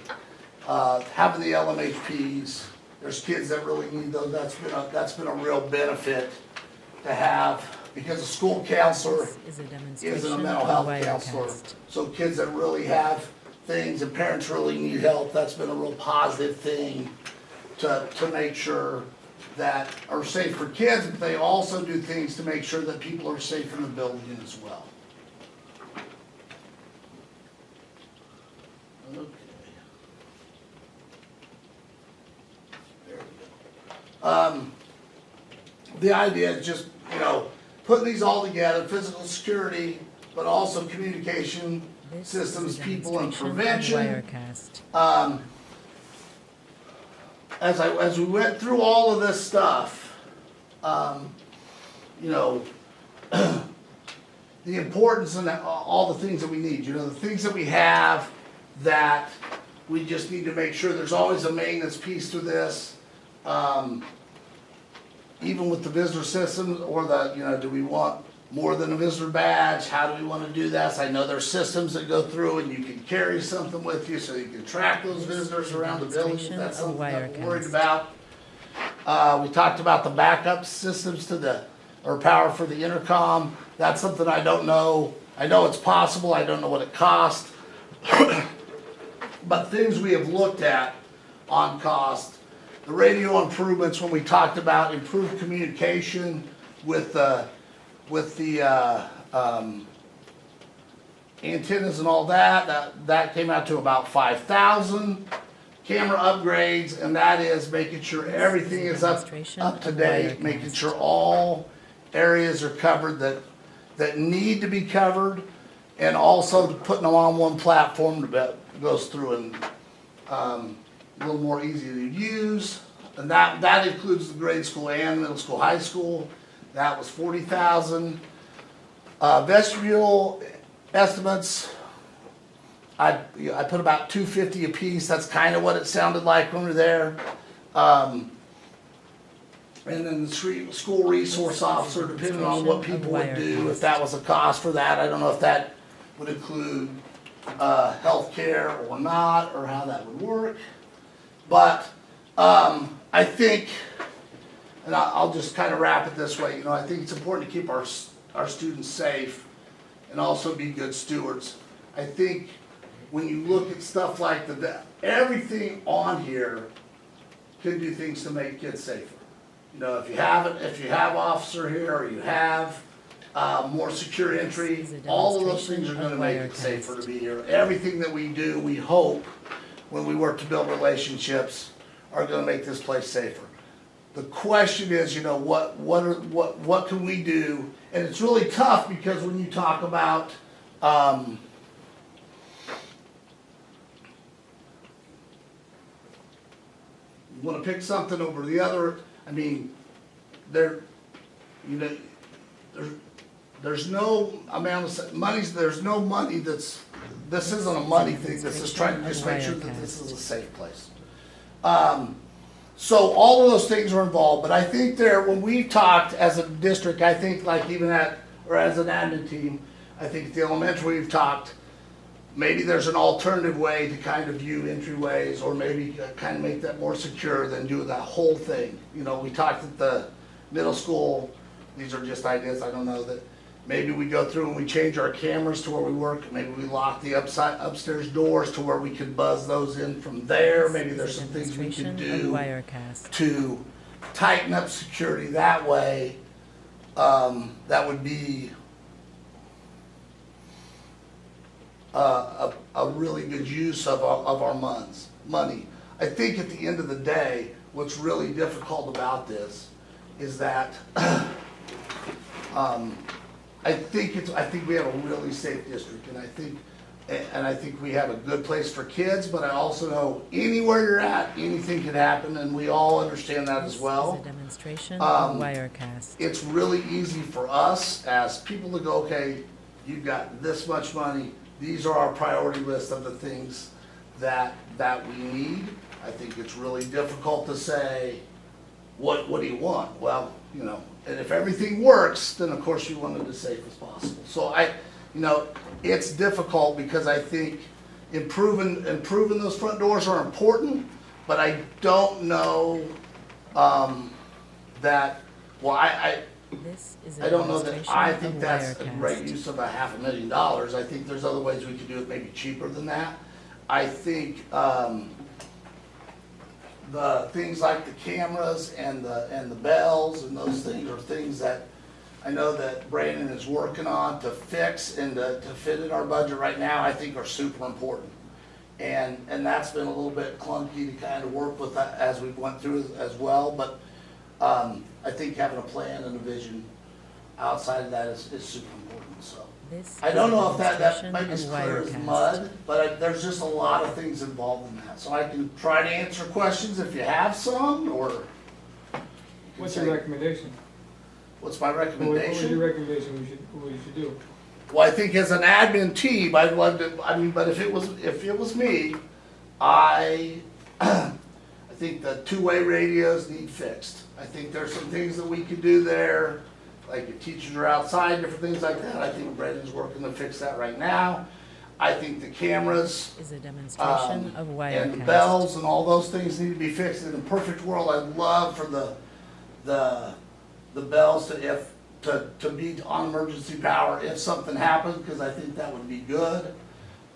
having the LMHPs, there's kids that really need those. That's been a real benefit to have, because a school counselor This is a isn't a demonstration mental of health counselor. Wirecast. So kids that really have things and parents really need help, that's been a real positive thing to make sure that are safe for kids, but they also do things to make sure that people are safe in the building as well. Okay. There we go. The idea is just, putting these all together, physical security, but also communication This systems, is a people, and demonstration of prevention. Wirecast. As we went through all of this stuff, the importance and all the things that we need, the things that we have that we just need to make sure there's always a maintenance piece to this. Even with the visitor systems, or do we want more than a visitor badge? How do we want to do this? I know there's systems that go through and you can carry something with you so you can track those visitors around the building. If that's something that we're worried about. We talked about the backup systems or power for the intercom. That's something I don't know. I know it's possible. I don't know what it costs. But things we have looked at on cost. The radio improvements, when we talked about improved communication with the antennas and all that came out to about 5,000. Camera upgrades, and that is making sure everything is up to date, making sure all areas are covered that need to be covered, and also putting them on one platform that goes through and a little more easy to use. And that includes the grade school and middle school, high school. That was 40,000. Vestibule estimates, I put about 250 a piece. That's kind of what it sounded like when we were there. And then the school resource officer, depending on what people would do, if that was a cost for that. I don't know if that would include healthcare or not, or how that would work. But I think, and I'll just kind of wrap it this way, I think it's important to keep our students safe and also be good stewards. I think when you look at stuff like everything on here can do things to make kids safer. If you have officer here, or you have more secure entry, This is a all of those things are demonstration gonna of make it Wirecast. safer to be here. Everything that we do, we hope, when we work to build relationships, are gonna make this place safer. The question is, what can we do? And it's really tough because when you talk about, you wanna pick something over the other, I mean, there's no amount of there's no money this isn't a money thing, this is trying to just make sure that this is a safe place. So all of those things are involved, but I think when we've talked as a district, I think like even as an admin team, I think at the elementary we've talked, maybe there's an alternative way to kind of view entryways, or maybe kind of make that more secure than do that whole thing. We talked at the middle school, these are just ideas, I don't know, that maybe we go through and we change our cameras to where we work, maybe we lock the upstairs doors to where we can buzz those in from there, maybe there's some things we can do to tighten up security that way. That would be a really good use of our money. I think at the end of the day, what's really difficult about this is that I think we have a really safe district, and I think we have a good place for kids, but I also know anywhere you're at, anything can happen, and we all understand that as well. This is a demonstration of Wirecast. It's really easy for us as people to go, okay, you've got this much money, these are our priority list of the things that we need. I think it's really difficult to say, what do you want? Well, and if everything works, then of course you want it as safe as possible. So it's difficult because I think improving those front doors are important, but I don't know that, well, I don't know that I think that's a great use of $500,000. I think there's other ways we could do it maybe cheaper than that. I think the things like the cameras and the bells and those things are things that I know that Brandon is working on to fix and to fit in our budget right now, I think are super important. And that's been a little bit clunky to kind of work with that as we went through as well, but I think having a plan and a vision outside of that is super important, so. I don't know if that might be as clear as mud, but there's just a lot of things involved in that. So I can try to answer questions if you have some, or. What's your recommendation? What's my recommendation? What would your recommendation we should do? Well, I think as an admin team, I'd love to, but if it was me, I think the two-way radios need fixed. I think there's some things that we could do there, like if teachers are outside, different things like that. I think Brendan's working to fix that right now. I think the cameras is a demonstration of Wirecast. and the bells and all those things need to be fixed. In a perfect world, I'd love for the bells to be on emergency power if something happened, because I think that would be good.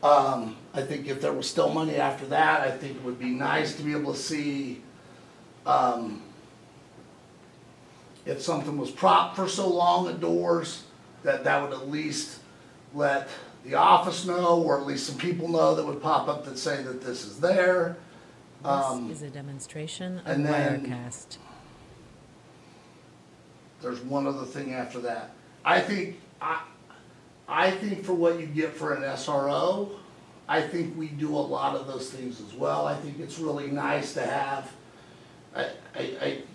I think if there was still money after that, I think it would be nice to be able to see if something was propped for so long at doors, that would at least let the office know, or at least some people know that would pop up that say that this is there. This is a demonstration of and then Wirecast. There's one other thing after that. I think for what you get for an SRO, I think we do a lot of those things as well. I think it's really nice to have.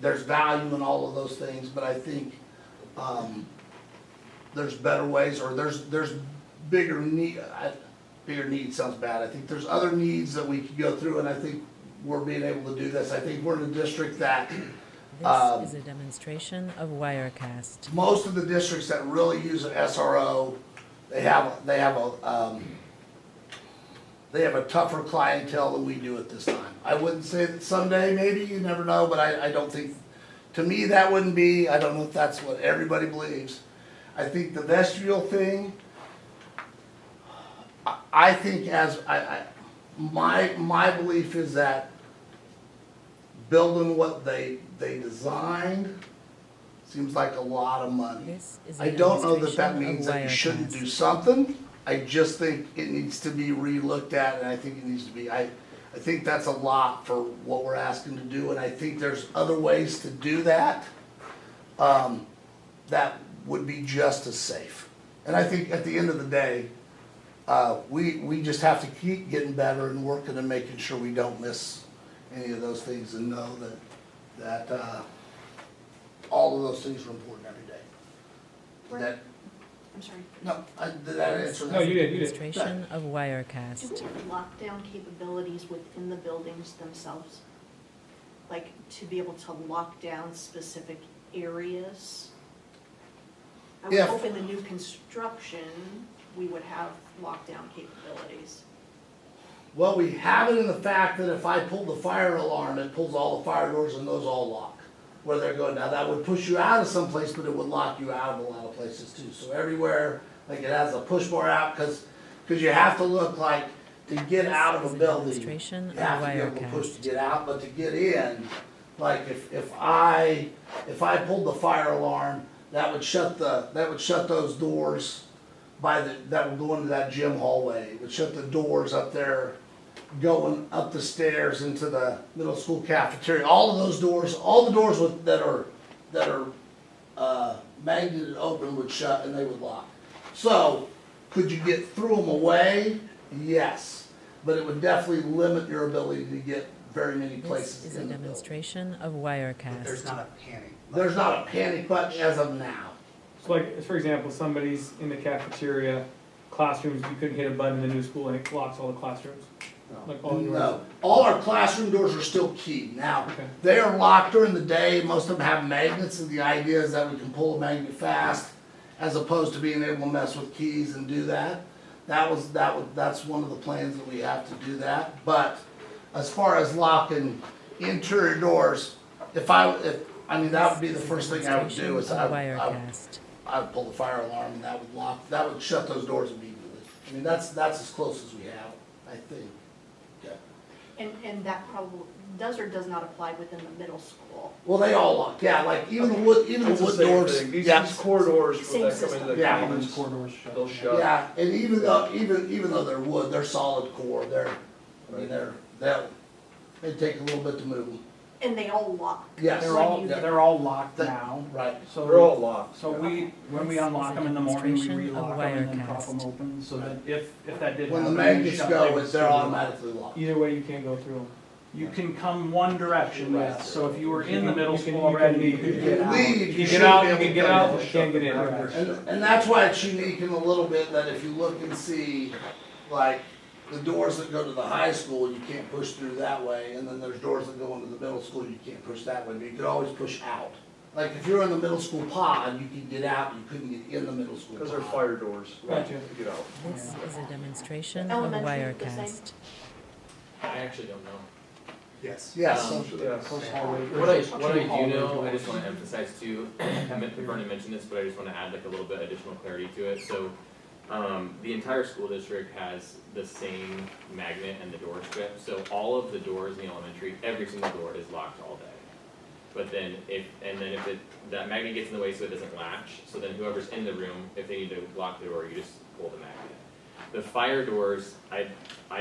There's value in all of those things, but I think there's better ways, or there's bigger need. Bigger need sounds bad. I think there's other needs that we could go through, and I think we're being able to do this. I think we're in a district that. This is a demonstration of Wirecast. Most of the districts that really use an SRO, they have a tougher clientele than we do at this time. I wouldn't say that someday, maybe, you never know, but I don't think, to me, that wouldn't be, I don't know if that's what everybody believes. I think the vestibule thing, I think my belief is that building what they designed seems like a lot of money. This is a I don't know that that demonstration of means that you shouldn't Wirecast. do something. I just think it needs to be re-looked at, and I think it needs to be, I think that's a lot for what we're asking to do, and I think there's other ways to do that, that would be just as safe. And I think at the end of the day, we just have to keep getting better and working and making sure we don't miss any of those things, and know that all of those things are important every day. That, I'm sorry. no, did that answer that? No, you did. Demonstration of Do Wirecast. we have lockdown capabilities within the buildings themselves? Like, to be able to lock down specific areas? I would If- hope in the new construction, we would have lockdown capabilities. Well, we have it in the fact that if I pull the fire alarm, it pulls all the fire doors and those all lock where they're going. Now, that would push you out of some place, but it would lock you out of a lot of places too. So everywhere, like it has a push bar out, because you have to look like, to get out of This a is building, demonstration you of have to be able to push to Wirecast. get out, but to get in, like if I pulled the fire alarm, that would shut those doors that would go into that gym hallway. It would shut the doors up there going up the stairs into the middle school cafeteria. All of those doors, all the doors that are magneted open would shut and they would lock. So, could you get through them away? Yes, but it would definitely limit your ability to get very many This places is a in the building. demonstration of But there's Wirecast. not a panic. There's not a panic button as of now. So like, for example, somebody's in the cafeteria, classrooms, you couldn't hit a button in the new school and it locks all the classrooms? Like all yours? No, all our classroom doors are still keyed. Now, Okay. they are locked during the day. Most of them have magnets, and the idea is that we can pull a magnet fast, as opposed to being able to mess with keys and do that. That's one of the plans that we have to do that. But as far as locking interior doors, I mean, that would be the first thing I would do, is Demonstration of I Wirecast. would pull the fire alarm and that would shut those doors immediately. I mean, that's as close as we have, I think. Yeah. And that probably does or does not apply within the middle school. Well, they all lock, yeah, like even the wood It's the doors. same thing. These Yeah. corridors Same that come into system. the Yeah. commons, Those corridors shut. they'll shut. Yeah, and even though they're wood, they're solid core, they take a little bit to move them. And they all lock. Yes. They're all locked That- now. Right. So They're all locked. So when we This unlock is a them in the morning, we demonstration of relock them and then prop Wirecast. them open, so that if that did When the happen, we magnets shut, go, they would they're still be locked. automatically locked. Either way, you can't go through them. You can come one direction, yes, so if you were in the middle You can- school already, you you can could get out. leave. You You get should out, be you able can to get come out, in. but you can't get in. And that's why it's unique in a little bit, that if you look and see, like, the doors that go to the high school, you can't push through that way, and then there's doors that go into the middle school, you can't push that way, but you could always push out. Like, if you're in the middle school pod, you could get out, you couldn't get in the middle school pod. Because they're fire doors. Gotcha. To get out. This is a demonstration of Elementary, the same? Wirecast. I actually don't know. Yes. Yes. Yes. Close hallway. What I Two do hallway know, I doors. just wanna emphasize too, Vernon mentioned this, but I just wanna add like a little bit additional clarity to it, so. The entire school district has the same magnet and the door strip, so all of the doors in the elementary, every single door is locked all day. But then if that magnet gets in the way so it doesn't latch, so then whoever's in the room, if they need to lock the door, you just pull the magnet. The fire doors, I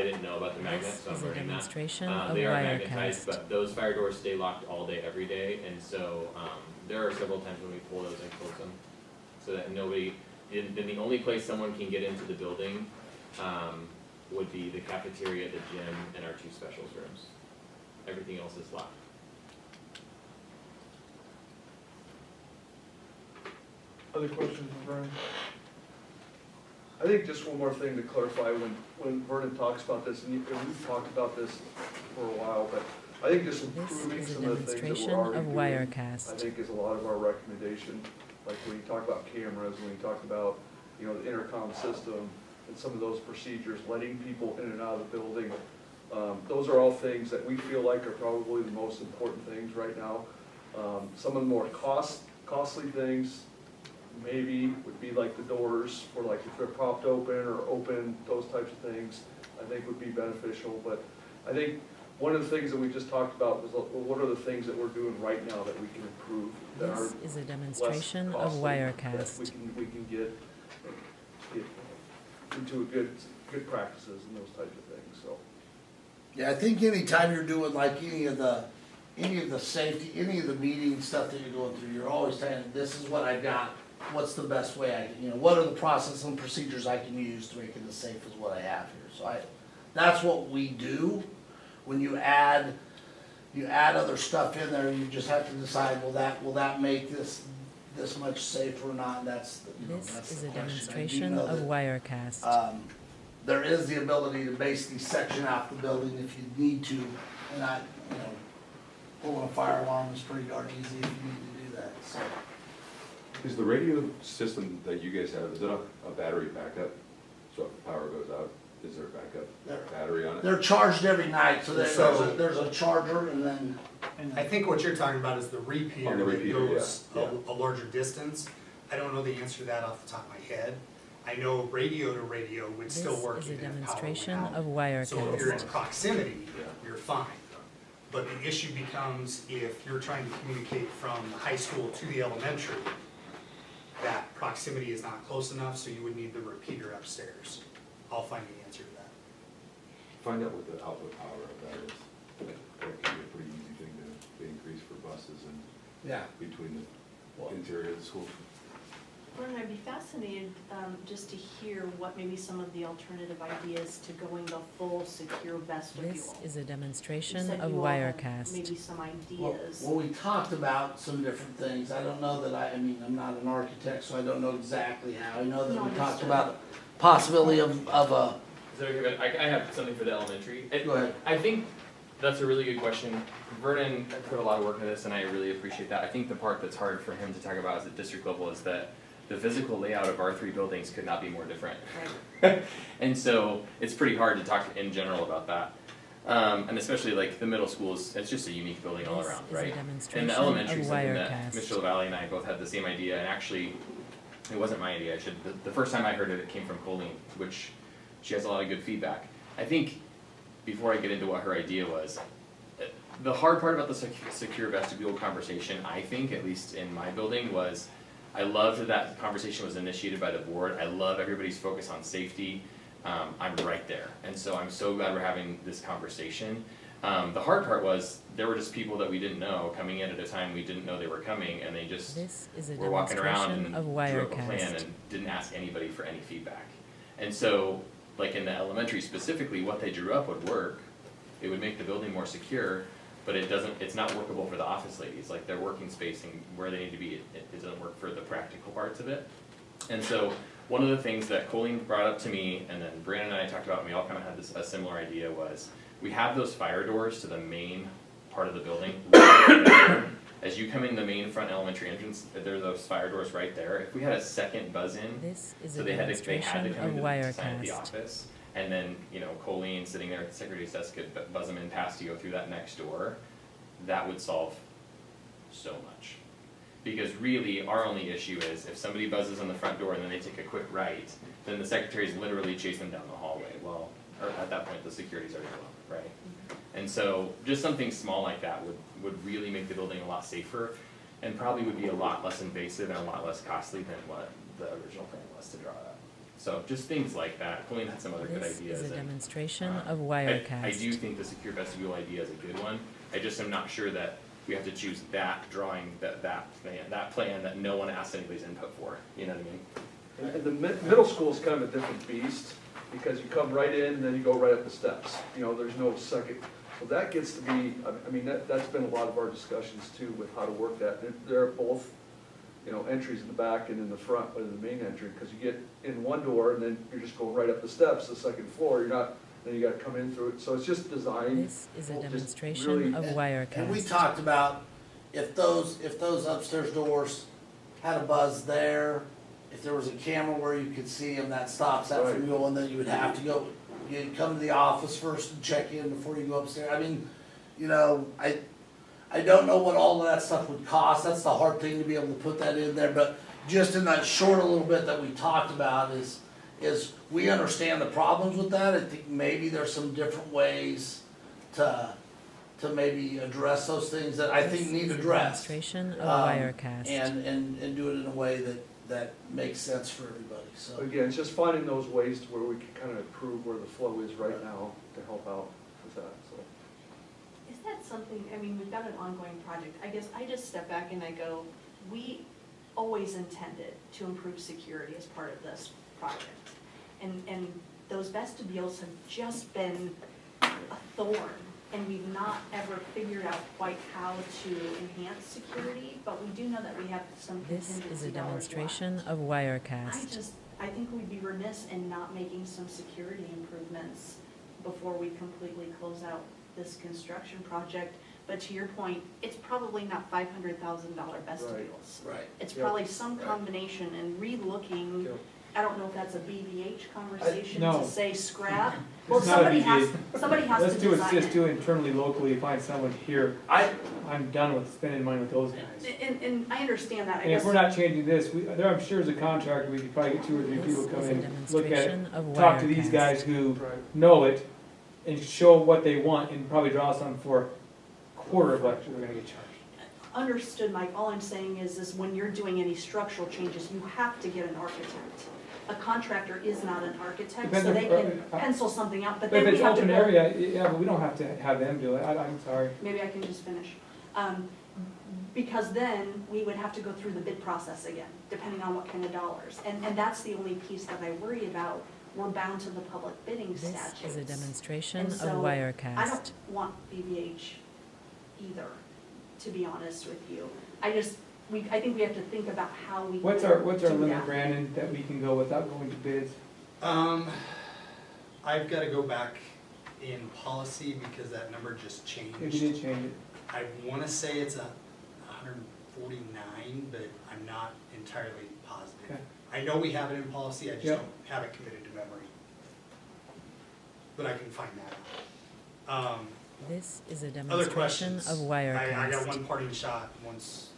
didn't know about the magnet, This so I'm is a learning that. demonstration of They are magnetized, Wirecast. but those fire doors stay locked all day, every day, and so, there are several times when we pull those and close them, so that nobody, then the only place someone can get into the building, would be the cafeteria, the gym, and our 2 specials rooms. Everything else is locked. Other questions for Vernon? I think just one more thing to clarify, when Vernon talks about this, and we've talked about this for a while, but I think just This improving is a some of the things that demonstration we're already of doing, I Wirecast. think is a lot of our recommendation. Like when you talk about cameras, when you talk about, the intercom system and some of those procedures, letting people in and out of the building. Those are all things that we feel like are probably the most important things right now. Some of the more costly things maybe would be like the doors, or like if they're propped open or open, those types of things, I think would be beneficial. But I think one of the things that we just talked about was, well, what are the things that we're doing right now that we can improve, that are This is a demonstration of costly, that Wirecast. we can get into a good practices and those types of things, so. Yeah, I think anytime you're doing like any of the safety, any of the meeting stuff that you're going through, you're always saying, this is what I got, what's the best way I can, what are the processes and procedures I can use to make it as safe as what I have here, so that's what we do. When you add other stuff in there, you just have to decide, will that make this much safer or not, that's This is the a question. I do demonstration know of that, Wirecast. there is the ability to basically section out the building if you need to, and pulling a fire alarm is pretty darn easy if you need to do that, so. Is the radio system that you guys have, is it a battery backup? So if the power goes out, is there a backup battery on it? They're charged every night, so there's a charger and then. I think what you're talking about is the On repeater the that repeater, goes yeah. a larger distance. I don't know the answer to that off the top of my head. I know radio to radio would still This work is a even if power demonstration went out. of So if you're in Wirecast. proximity, you're fine. But the issue becomes if you're trying to communicate from the high school to the elementary, that proximity is not close enough, so you would need the repeater upstairs. I'll find the answer to that. Find out what the output power of that is. That could be a pretty easy thing to increase for buses and Yeah. between the interior of the school. Vernon, I'd be fascinated just to hear what maybe some of the alternative ideas to going the full secure vestibule. This is a You demonstration said of you all had Wirecast. maybe some ideas. Well, we talked about some different things. I don't know that I'm not an architect, so I don't know exactly how. I know that No, we talked understood. about possibility of a, Is that okay, but I have something for the elementary. go ahead. I think that's a really good question. Vernon put a lot of work into this, and I really appreciate that. I think the part that's hard for him to talk about at district level is that the physical layout of our 3 buildings could not be more different. Right. And so it's pretty hard to talk in general about that. And especially like the middle schools, it's just a unique building all This around, is a right? demonstration And the of elementary, something that Wirecast. Mr. LaValle and I both had the same idea, and actually, it wasn't my idea. The first time I heard it came from Colleen, which she has a lot of good feedback. I think, before I get into what her idea was, the hard part about the secure vestibule conversation, I think, at least in my building, was I loved that conversation was initiated by the board. I love everybody's focus on safety. I'm right there. And so I'm so glad we're having this conversation. The hard part was there were just people that we didn't know coming in at a time we didn't know they were coming, and they just This is a were walking around demonstration and of drew up a plan Wirecast. and didn't ask anybody for any feedback. And so, like in the elementary specifically, what they drew up would work. It would make the building more secure, but it's not workable for the office ladies. Like their working space and where they need to be, it doesn't work for the practical parts of it. And so, one of the things that Colleen brought up to me, and then Brandon and I talked about, and we all kind of had a similar idea, was we have those fire doors to the main part of the building. As you come in the main front elementary entrance, there are those fire doors right there. If we had a second buzz in, This is so a they had to demonstration come of into the sign at the Wirecast. office, and then, Colleen sitting there at the secretary's desk could buzz them in past to go through that next door, that would solve so much. Because really, our only issue is if somebody buzzes on the front door and then they take a quick right, then the secretaries literally chase them down the hallway. Well, or at that point, the security's already gone, right? And so, just something small like that would really make the building a lot safer, and probably would be a lot less invasive and a lot less costly than what the original plan was to draw up. So, just things like that. Colleen had some other good This ideas. is a and, demonstration of I Wirecast. do think the secure vestibule idea is a good one. I just am not sure that we have to choose that drawing, that plan that no one asked anybody's input for. You know what I mean? And the middle school is kind of a different beast, because you come right in, and then you go right up the steps. There's no second. So that gets to be, that's been a lot of our discussions too, with how to work that. There are both, entries in the back and in the front, but in the main entry, because you get in one door, and then you're just going right up the steps, the second floor, then you gotta come in through it. So it's just designed. This is a just demonstration really- of Wirecast. And we talked about if those upstairs doors had a buzz there, if there was a camera where you could see them, that stops that from going, then you would have to go, you'd come to the office first and check in before you go upstairs. I don't know what all of that stuff would cost. That's the hard thing to be able to put that in there, but just in that short a little bit that we talked about is we understand the problems with that. I think maybe there's some different ways to to maybe address those things that I think need addressed. Demonstration of Um, Wirecast. And do it in a way that makes sense for everybody, so. Again, it's just finding those ways to where we can kind of improve where the flow is right now to help out with that, so. Is that something, I mean, we've got an ongoing project. I guess I just step back and I go, we always intended to improve security as part of this project. And those vestibules have just been a thorn, and we've not ever figured out quite how to enhance security, but we do know that we have some This is contingency a dollars demonstration left. of Wirecast. I think we'd be remiss in not making some security improvements before we completely close out this construction project. But to your point, it's probably not $500,000 vestibules. Right. It's Yep. probably some Right. combination and re-looking. Yep. I don't know if that's a BVH conversation No. to say scrap. Well, It's not a somebody has, BVH. somebody has Let's to do it, design just it. do it internally, locally, find someone here. I'm done with spending money with those guys. And I understand that, I And if guess. we're not changing this, I'm sure as a contractor, we could probably get 2 or 3 people This come is a in, look at demonstration it, of talk to these Wirecast. guys who Right. know it, and show what they want, and probably draw something for a quarter of what we're gonna get charged. Understood, Mike. All I'm saying is when you're doing any structural changes, you have to get an architect. A contractor is not an architect, Depends so on- they can pencil something out, but But then if we it's have to open go. area, yeah, but we don't have to have them do it, I'm sorry. Maybe I can just finish. Because then we would have to go through the bid process again, depending on what kind of dollars. And that's the only piece that I worry about. We're bound to the public bidding This statutes. is a demonstration And of so, Wirecast. I don't want BVH either, to be honest with you. I think we have to think about how we What's our do limit, that. Brandon, that we can go without going to bids? I've gotta go back in policy because that number just changed. If you did change it. I wanna say it's 149, but I'm not entirely positive. Okay. I know we have it in policy, I just Yep. don't have it committed to memory. But I can find that out. This is a Other demonstration questions? of I got Wirecast. one parting shot once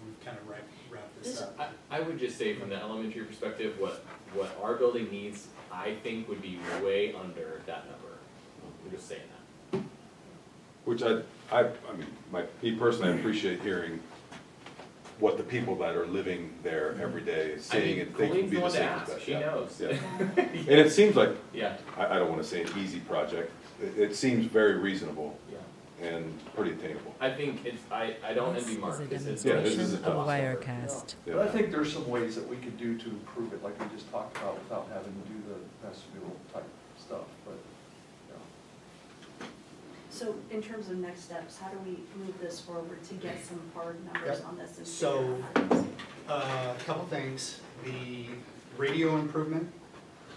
we've kind of wrapped this up. I would just say from the elementary perspective, what our building needs, I think would be way under that number. I'm just saying that. Which I mean, me personally, I appreciate hearing what the people that are living there every day is saying, and they can be the same as that. She yeah. knows. Yeah. And it seems like, Yeah, I don't wanna say an easy project, it seems very reasonable yeah. and pretty attainable. I think I don't This envy is Mark. a This is- Yeah, this is demonstration a of tough number. Wirecast. Yeah. But I think there's some ways that we could do to improve it, like we just talked about, without having to do the vestibule type stuff, but, yeah. So in terms of next steps, how do we move this forward to get some hard numbers Yep. on this and So- figure out how to do it? A couple things, the radio improvement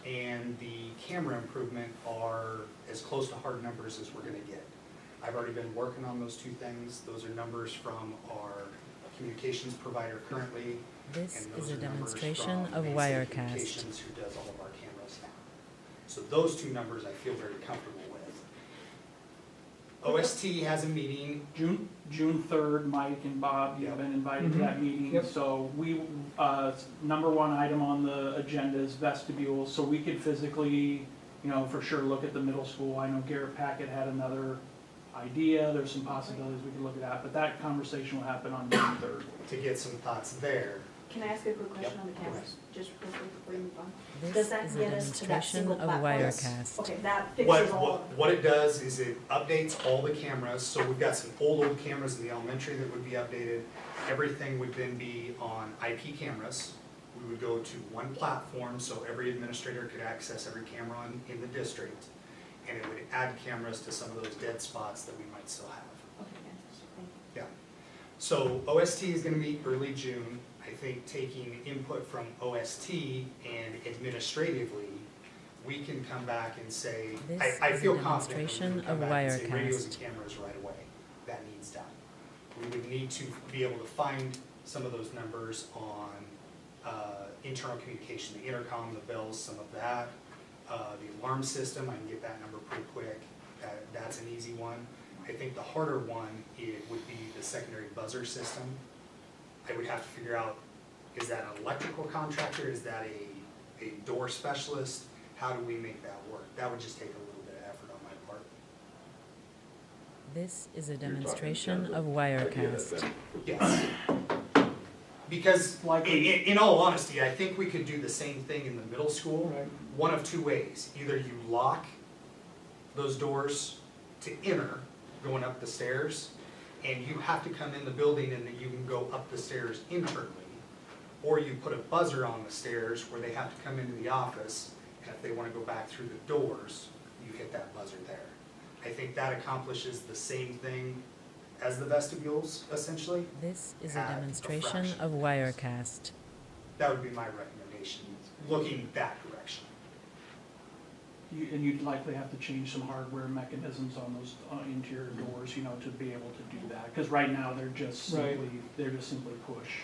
and the camera improvement are as close to hard numbers as we're gonna get. I've already been working on those 2 things, those are numbers from our communications provider currently, This and is those a are numbers demonstration from of Mainstate Wirecast. Communications, who does all of our cameras now. So those 2 numbers I feel very comfortable with. OST has a meeting. June 3rd, Mike and Bob, you've Yep. been invited to that meeting. Yep. So we, number 1 item on the agenda is vestibule, so we could physically, for sure look at the middle school. I know Garrett Packett had another idea, there's some possibilities we could look at that, but that conversation will happen on June 3rd. To get some thoughts there. Can I ask a quick question Yep. on the cameras, just real quick before you move on? Does This that is a get us to that demonstration single of platform? Wirecast. Okay, that What, fixes all. what it does is it updates all the cameras, so we've got some old cameras in the elementary that would be updated. Everything would then be on IP cameras. We would go to one platform, so every administrator could access every camera in the district. And it would add cameras to some of those dead spots that we might still have. Okay, fantastic, thank you. Yeah. So OST is gonna meet early June. I think taking input from OST and administratively, we can come back and say, This I is a feel confident that we demonstration can come of back and say radios Wirecast. and cameras right away. That needs done. We would need to be able to find some of those numbers on internal communication, the intercom, the bells, some of that. The alarm system, I can get that number pretty quick. That's an easy one. I think the harder one, it would be the secondary buzzer system. I would have to figure out, is that an electrical contractor, is that a door specialist? How do we make that work? That would just take a little bit of effort on my part. This is a You're talking demonstration kinds of ideas Wirecast. that- Yes. Because in all honesty, I think we could do the same thing in the middle school, Right. one of two ways. Either you lock those doors to enter going up the stairs, and you have to come in the building and then you can go up the stairs internally. Or you put a buzzer on the stairs where they have to come into the office, and if they wanna go back through the doors, you hit that buzzer there. I think that accomplishes the same thing as the vestibules, essentially. This is a At a demonstration fraction. of Wirecast. That would be my recommendation, looking that direction. And you'd likely have to change some hardware mechanisms on those interior doors, you know, to be able to do that. Because right now, they're just Right. simply push.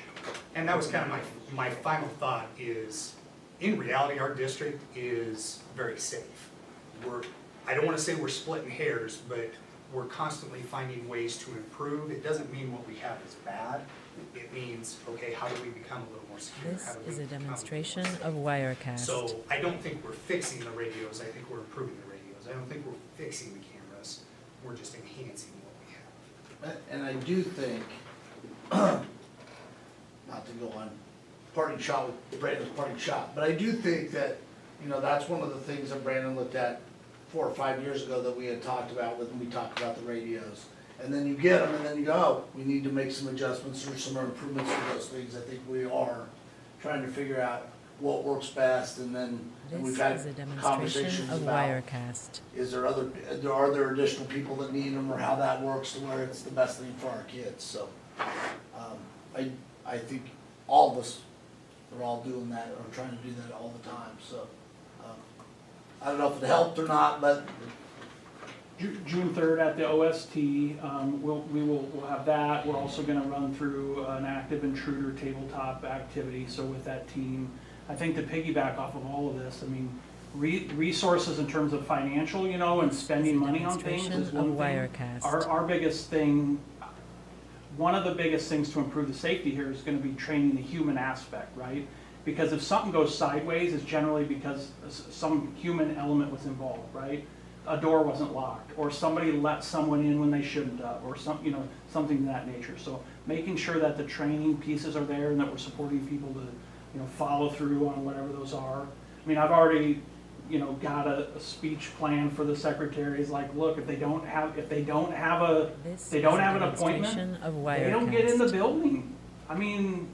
And that was kind of my final thought is, in reality, our district is very safe. I don't wanna say we're splitting hairs, but we're constantly finding ways to improve. It doesn't mean what we have is bad. It means, okay, how do we become a little more secure? This How do we is a become little more demonstration safe? of Wirecast. So I don't think we're fixing the radios, I think we're improving the radios. I don't think we're fixing the cameras, we're just enhancing what we have. And I do think, not to go on parting shot with Brandon's parting shot, but I do think that, you know, that's one of the things that Brandon looked at 4 or 5 years ago that we had talked about when we talked about the radios. And then you get them and then you go, oh, we need to make some adjustments or some improvements to those things. I think we are trying to figure out what works best, and then and This we've had is a demonstration conversations of about, Wirecast. are there additional people that need them, or how that works to where it's the best thing for our kids, so. I think all of us are all doing that, or trying to do that all the time, so. I don't know if it helped or not, but June 3rd at the OST, we'll have that. We're also gonna run through an active intruder tabletop activity, so with that team. I think to piggyback off of all of this, I mean, resources in terms of financial, you know, and spending money on things is Demonstration one of thing. Wirecast. Our biggest thing, one of the biggest things to improve the safety here is gonna be training the human aspect, right? Because if something goes sideways, it's generally because some human element was involved, right? A door wasn't locked, or somebody let someone in when they shouldn't have, or something of that nature. So making sure that the training pieces are there and that we're supporting people to, follow through on whatever those are. I mean, I've already, got a speech plan for the secretaries, like, look, if they don't have an appointment, Demonstration of Wirecast. they don't get in the building. I mean,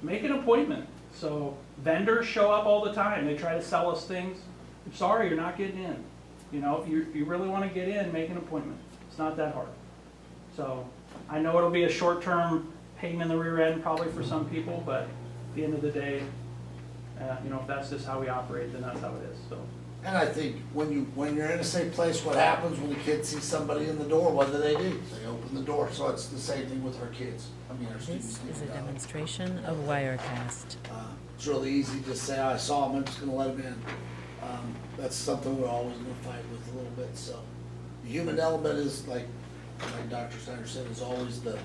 make an appointment. So vendors show up all the time, they try to sell us things. I'm sorry, you're not getting in. If you really wanna get in, make an appointment. It's not that hard. So I know it'll be a short-term pain in the rear end probably for some people, but at the end of the day, if that's just how we operate, then that's how it is, so. and I think when you're in a safe place, what happens when the kids see somebody in the door, what do? They open the door, so it's the same thing with our kids. I mean, our students. This is a demonstration of Wirecast. It's really easy to say, I saw them, I'm just gonna let them in. That's something we're always gonna fight with a little bit, so. The human element is, like Dr. Snyder said, is always the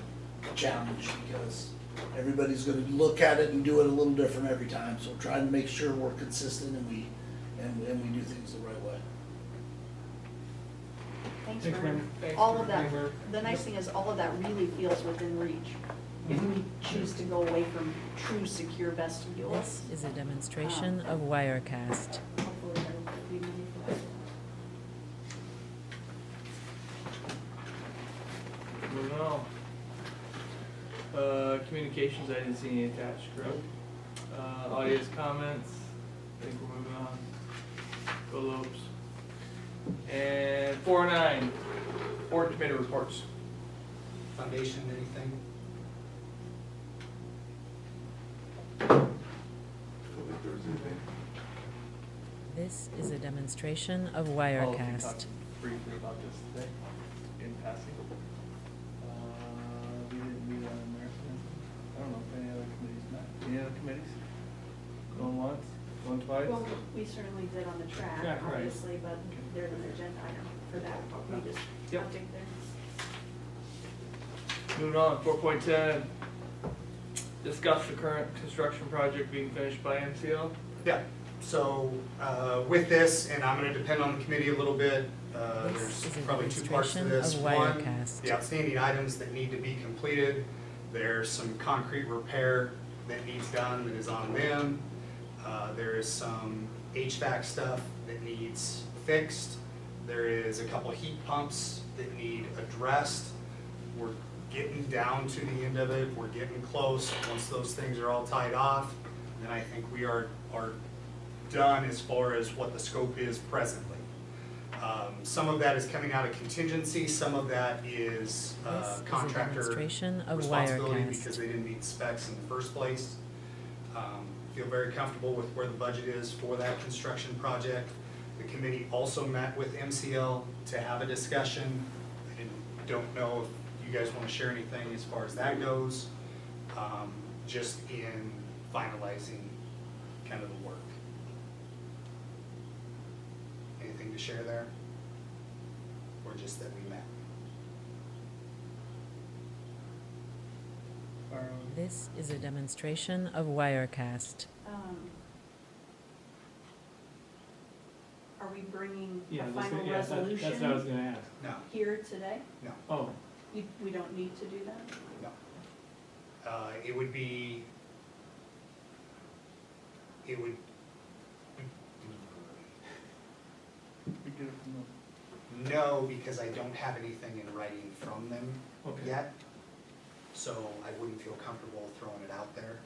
challenge, because everybody's gonna look at it and do it a little different every time, so trying to make sure we're consistent and we do things the right way. Thanks, Thanks, Vernon. Vernon. All of that, the nice thing is all of that really feels within reach. If we choose to go away from true secure vestibules. This is a demonstration of Wirecast. Hopefully there will be money for that. Moving on. Communications, I didn't see any attached, correct? Audience comments, I think we're moving on. Go Lopes. And 409, board committee reports. Foundation, anything? This is a demonstration of We Wirecast. talked briefly about this today, in passing. We didn't meet on American. I don't know if any other committees met. Any other committees? Going once, going twice? Well, we certainly did on the track, Yeah, right. obviously, but there's an agenda item for that. We just Yep. update there. Moving on, 4.10. Discuss the current construction project being finished by MCL. Yeah, So with this, and I'm going to depend on the committee a little bit, This there's is a probably two parts to demonstration this. of One, Wirecast. the outstanding items that need to be completed. There's some concrete repair that needs done that is on them. There is some HVAC stuff that needs fixed. There is a couple heat pumps that need addressed. We're getting down to the end of it. We're getting close. Once those things are all tied off, then I think we are done as far as what the scope is presently. Some of that is coming out of contingency, some of that is This is a contractor demonstration of responsibility Wirecast. because they didn't meet specs in the first place. Feel very comfortable with where the budget is for that construction project. The committee also met with MCL to have a discussion. I don't know if you guys want to share anything as far as that goes, just in finalizing kind of the work. Anything to share there? Or just that we met? This is a demonstration of Wirecast. Are we bringing Yeah, a final that's what I was resolution gonna ask. No, here today? no, Oh, We don't need to do that? no. It would be, it would, no, because I don't have anything in writing from them okay. yet. So I wouldn't feel comfortable throwing it out there.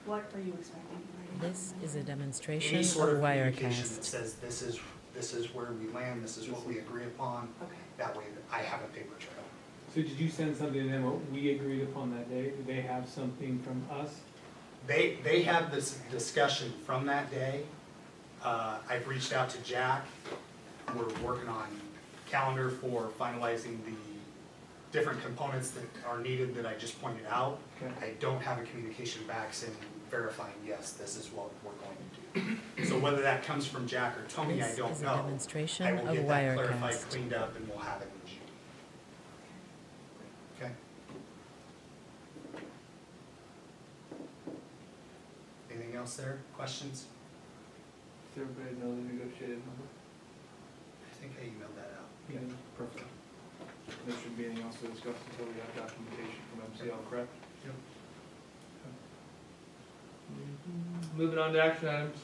What are you expecting? This is a demonstration Any of sort of communication that Wirecast. says this is where we land, this is what we agree upon, Okay. that way that I have a paper trail. So did you send something to them what we agreed upon that day? Do they have something from us? They have this discussion from that day. I've reached out to Jack. We're working on calendar for finalizing the different components that are needed that I just pointed out. Okay. I don't have a communication back saying, verifying, yes, this is what we're going to do. So whether that comes from Jack or Tony, I This don't is a know. I demonstration will of get that clarified, Wirecast. cleaned up, and we'll have it in June. Okay? Anything else there? Questions? Does everybody know the negotiated number? I think I emailed that out. Yeah. Perfect. There shouldn't be anything else to discuss until we have documentation from MCL, correct? Yep. Moving on to action items.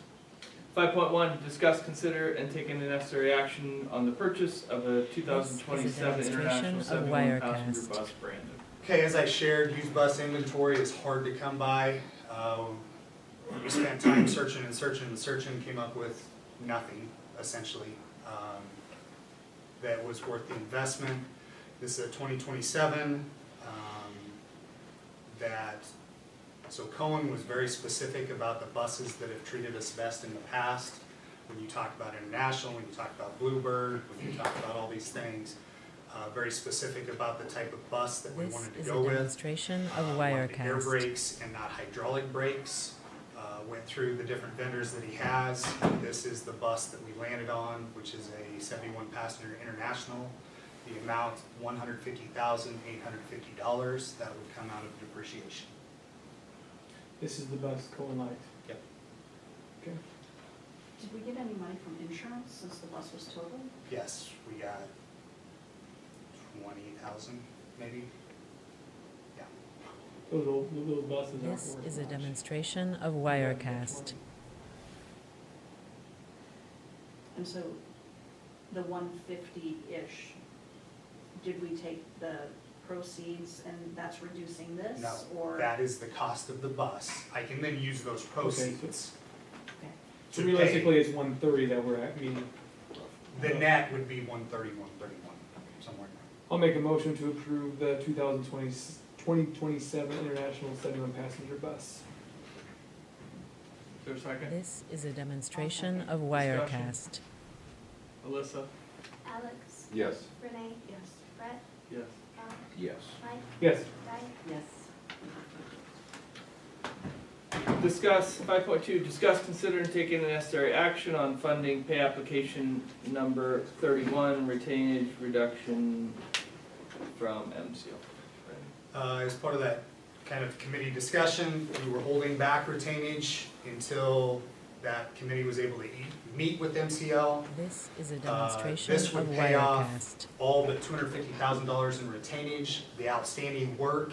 5.1, discuss, consider, and take any necessary action on the purchase of a 2027 demonstration International of 71 passenger Wirecast. bus Brandon. Okay, as I shared, used bus inventory is hard to come by. We spent time searching and searching and searching, came up with nothing, essentially, that was worth the investment. This is a 2027, so Cohen was very specific about the buses that have treated us best in the past. When you talk about International, when you talk about Bluebird, when you talk about all these things, very specific about the type of bus that we This wanted to is a go with. demonstration of Wanted air Wirecast. brakes and not hydraulic brakes. Went through the different vendors that he has. This is the bus that we landed on, which is a 71 passenger International. The amount, $150,850. That would come out of depreciation. This is the bus Cohen liked. Yep. Okay. Did we get any money from insurance since the bus was totaled? Yes, we got 20,000 maybe. Yeah. Those little buses aren't This worth is a much. demonstration of Wirecast. And so the 150-ish, did we take the proceeds and that's reducing this? No, Or that is the cost of the bus. I can then use those proceeds Okay. So to realistically, pay. it's 130 that we're at, meaning, The net would be 130, 131, somewhere in there. I'll make a motion to approve the 2027 International 71 passenger bus. Is there a second? This is a demonstration of Wirecast. Alyssa? Alex, Yes. Renee, Yes. Brett, Yes. Bob, Yes. Mike, Yes. Diane. Yes. Discuss, 5.2, discuss, consider, and take any necessary action on funding pay application number 31, retainage reduction from MCL. As part of that kind of committee discussion, we were holding back retainage until that committee was able to meet with MCL. This is a demonstration This of would pay off Wirecast. all but $250,000 in retainage. The outstanding work,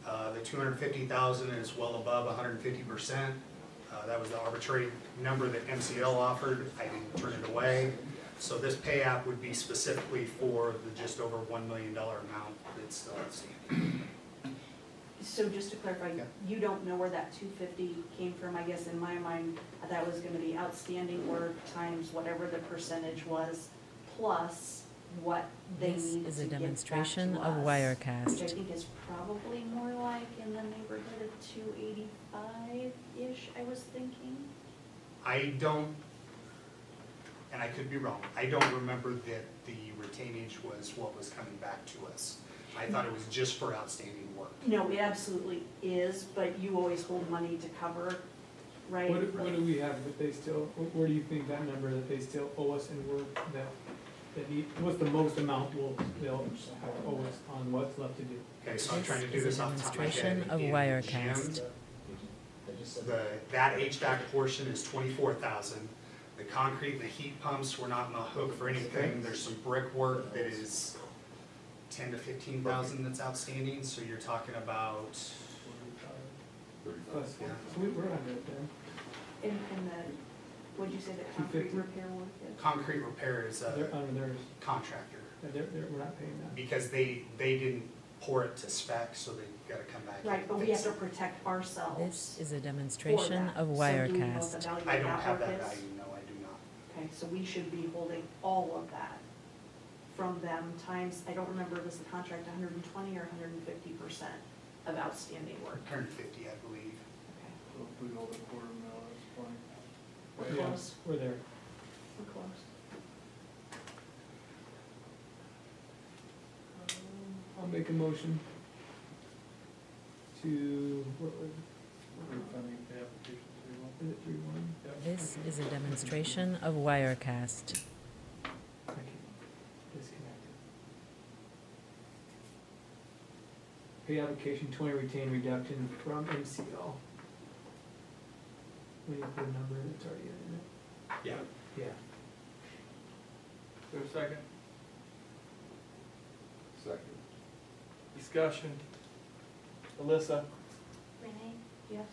the $250,000 is well above 150%. That was the arbitrary number that MCL offered. I didn't turn it away. So this pay app would be specifically for the just over $1 million amount that's still outstanding. So just to clarify, Yeah. you don't know where that 250 came from? I guess in my mind, that was gonna be outstanding work times whatever the percentage was, plus what they This need is to a give back demonstration to of us, Wirecast. which I think is probably more like in the neighborhood of 285-ish, I was thinking. I don't, and I could be wrong, I don't remember that the retainage was what was coming back to us. I thought it was just for outstanding work. No, it absolutely is, but you always hold money to cover, right? What do we have that they still, where do you think that number that they still owe us in work that need, what's the most amount they'll have to owe us on what's left to do? Okay, so I'm This trying to do is a this off the top of my head. demonstration of In Wirecast. gym, that HVAC portion is 24,000. The concrete and the heat pumps, we're not on the hook for anything. There's some brickwork that is 10 to 15,000 that's outstanding, so you're talking about, Plus, Yeah. so we're under it there. And the, what'd you say the concrete 250? repair work is? concrete repair is They're a under theirs, contractor. we're not paying that. Because they didn't pour it to spec, so they gotta come back. Right, and but we fix have to it. protect ourselves. This is a for demonstration that. of So do we know what the Wirecast. value of I don't have work that is? value, no, I do not. Okay, so we should be holding all of that from them times, I don't remember, was the contract 120 or 150% of outstanding work? 150, I believe. Okay, So if we hold a $250,000, that's fine. we're Yeah, close, we're there. we're close. I'll make a motion to, what was it? We're funding the application 3-1. Is it 3-1? This is a demonstration of Wirecast. I can't, disconnected. Pay application 20 retain reduction from MCL. When you put a number in, it's already in it. Yeah. Yeah. Is there a second? Second. Discussion. Alyssa? Renee? Yes.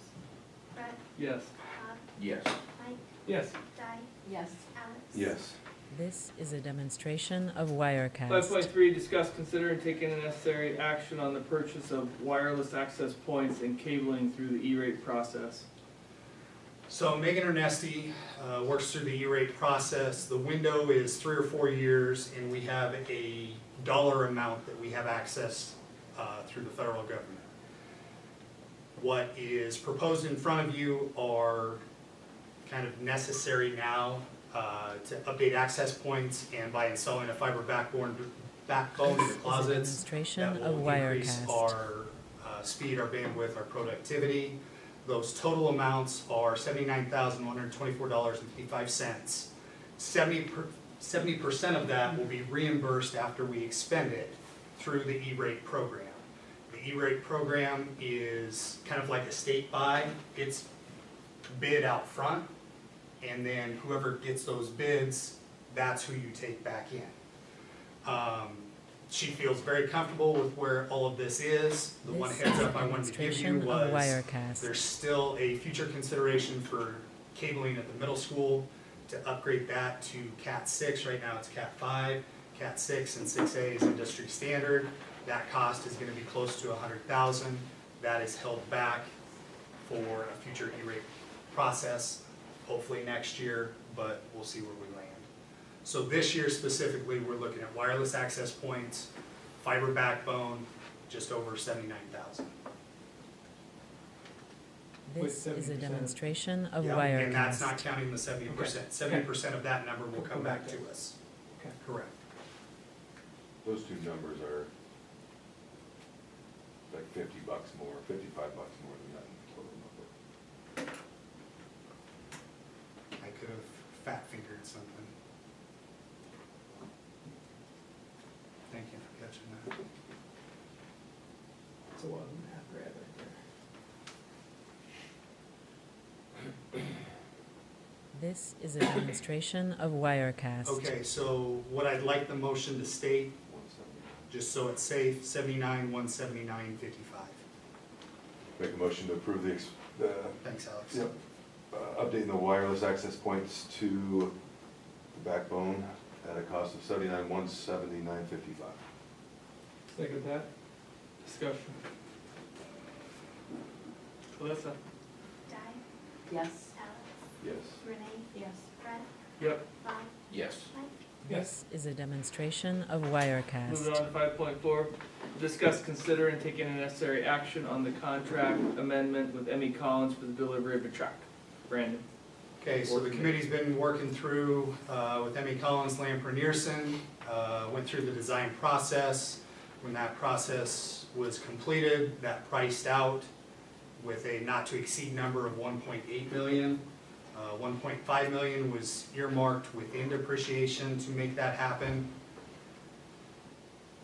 Brett? Yes. Bob? Yes. Mike? Yes. Di? Yes. Alex? Yes. This is a demonstration of Wirecast. 5.3, discuss, consider, and take any necessary action on the purchase of wireless access points and cabling through the E-rate process. So Megan Ernesti works through the E-rate process. The window is 3 or 4 years, and we have a dollar amount that we have access through the federal government. What is proposed in front of you are kind of necessary now to update access points, and by installing a fiber backbone in the This is a closets, demonstration that of will increase Wirecast. our speed, our bandwidth, our productivity. Those total amounts are $79,124.55. 70% of that will be reimbursed after we expend it through the E-rate program. The E-rate program is kind of like a state buy. It's bid out front, and then whoever gets those bids, that's who you take back in. She feels very comfortable with where all of this is. The one This heads is a up I wanted to give you demonstration of was, Wirecast. there's still a future consideration for cabling at the middle school to upgrade that to Cat 6. Right now it's Cat 5. Cat 6 and 6A is industry standard. That cost is gonna be close to $100,000. That is held back for a future E-rate process, hopefully next year, but we'll see where we land. So this year specifically, we're looking at wireless access points, fiber backbone, just over $79,000. This is a 70%. demonstration of Yeah, and that's not Wirecast. counting the 70%. 70% of that number will come back to us. Okay. Correct. Those two numbers are like $50 more, $55 more than that total number. I could have fat fingered something. Thank you for catching that. It's a 1.5 grand right there. This is a demonstration of Wirecast. Okay, so what I'd like the motion to state, just so it's safe, 79,179.55. Make a motion to approve the, Thanks, Alex. yep, updating the wireless access points to the backbone at a cost of $79,179.55. Second that? Discussion. Alyssa? Di, Yes. Alex, Yes. Renee, Yes. Brett, Yep. Bob, Yes. Mike. This is a demonstration of Moving Wirecast. on to 5.4, discuss, consider, and take any necessary action on the contract amendment with Emmy Collins for the delivery of a truck. Brandon? Okay, so the committee's been working through, with Emmy Collins, Lamper, Nearson, went through the design process. When that process was completed, that priced out with a not-to-exceed number of 1.8 million. 1.5 million was earmarked within depreciation to make that happen.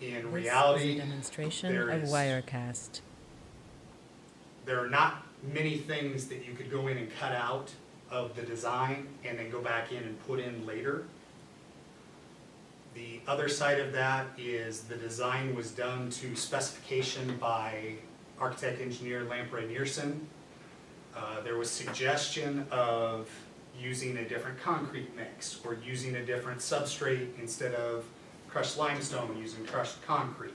In This is a reality, demonstration there of is- Wirecast. there are not many things that you could go in and cut out of the design and then go back in and put in later. The other side of that is the design was done to specification by architect engineer Lamper and Nearson. There was suggestion of using a different concrete mix or using a different substrate instead of crushed limestone, using crushed concrete.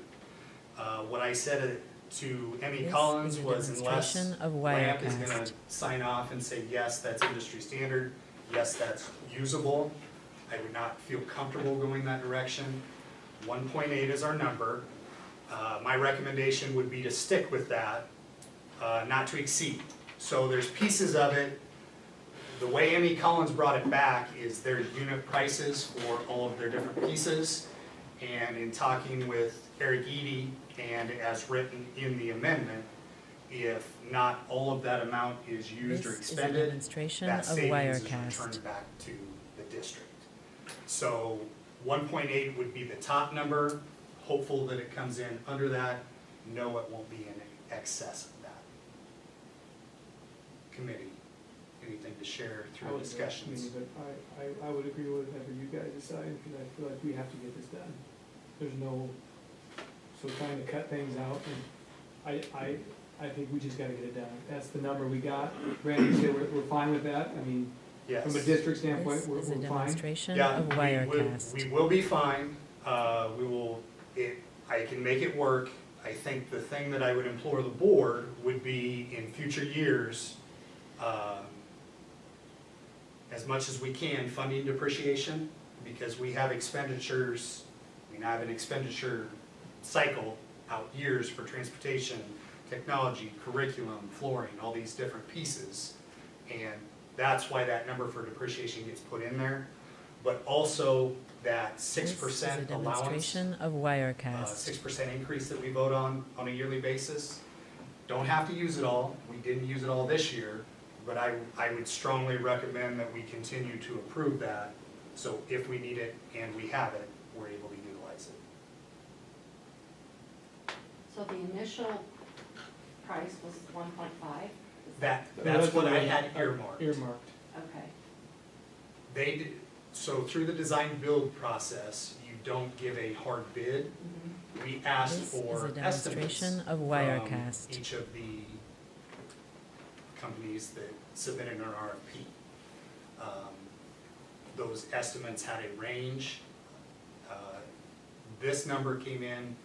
What I said to Emmy This Collins is a was unless demonstration of Lamp is Wirecast. gonna sign off and say, yes, that's industry standard, yes, that's usable, I would not feel comfortable going that direction. 1.8 is our number. My recommendation would be to stick with that, not to exceed. So there's pieces of it. The way Emmy Collins brought it back is there's unit prices for all of their different pieces. And in talking with Eric Eady, and as written in the amendment, if not all of that amount is used or This is a expended, demonstration that of savings is Wirecast. returned back to the district. So 1.8 would be the top number, hopeful that it comes in under that, no, it won't be in excess of that. Committee, anything to share I through would- discussions? But I would agree with whatever you guys decide, because I feel like we have to get this done. There's no, so trying to cut things out, and I think we just gotta get it done. That's the number we got. Randy said we're fine with that, I mean, Yes. from a district standpoint, This we're is a fine. demonstration Yeah, of Wirecast. we will be fine, I can make it work. I think the thing that I would implore the board would be in future years, as much as we can, funding depreciation, because we have expenditures, I have an expenditure cycle out years for transportation, technology, curriculum, flooring, all these different pieces. And that's why that number for depreciation gets put in there. But also that 6% This is a allowance, demonstration of Wirecast. 6% increase that we vote on a yearly basis. Don't have to use it all, we didn't use it all this year, but I would strongly recommend that we continue to approve that, so if we need it and we have it, we're able to utilize it. So the initial price was 1.5? That's what I had earmarked. Earmarked. Okay. They did, so through the design build process, you don't give a hard bid. We asked This is for a estimates demonstration of from Wirecast. each of the companies that submitted an RFP. Those estimates had a range. This number came in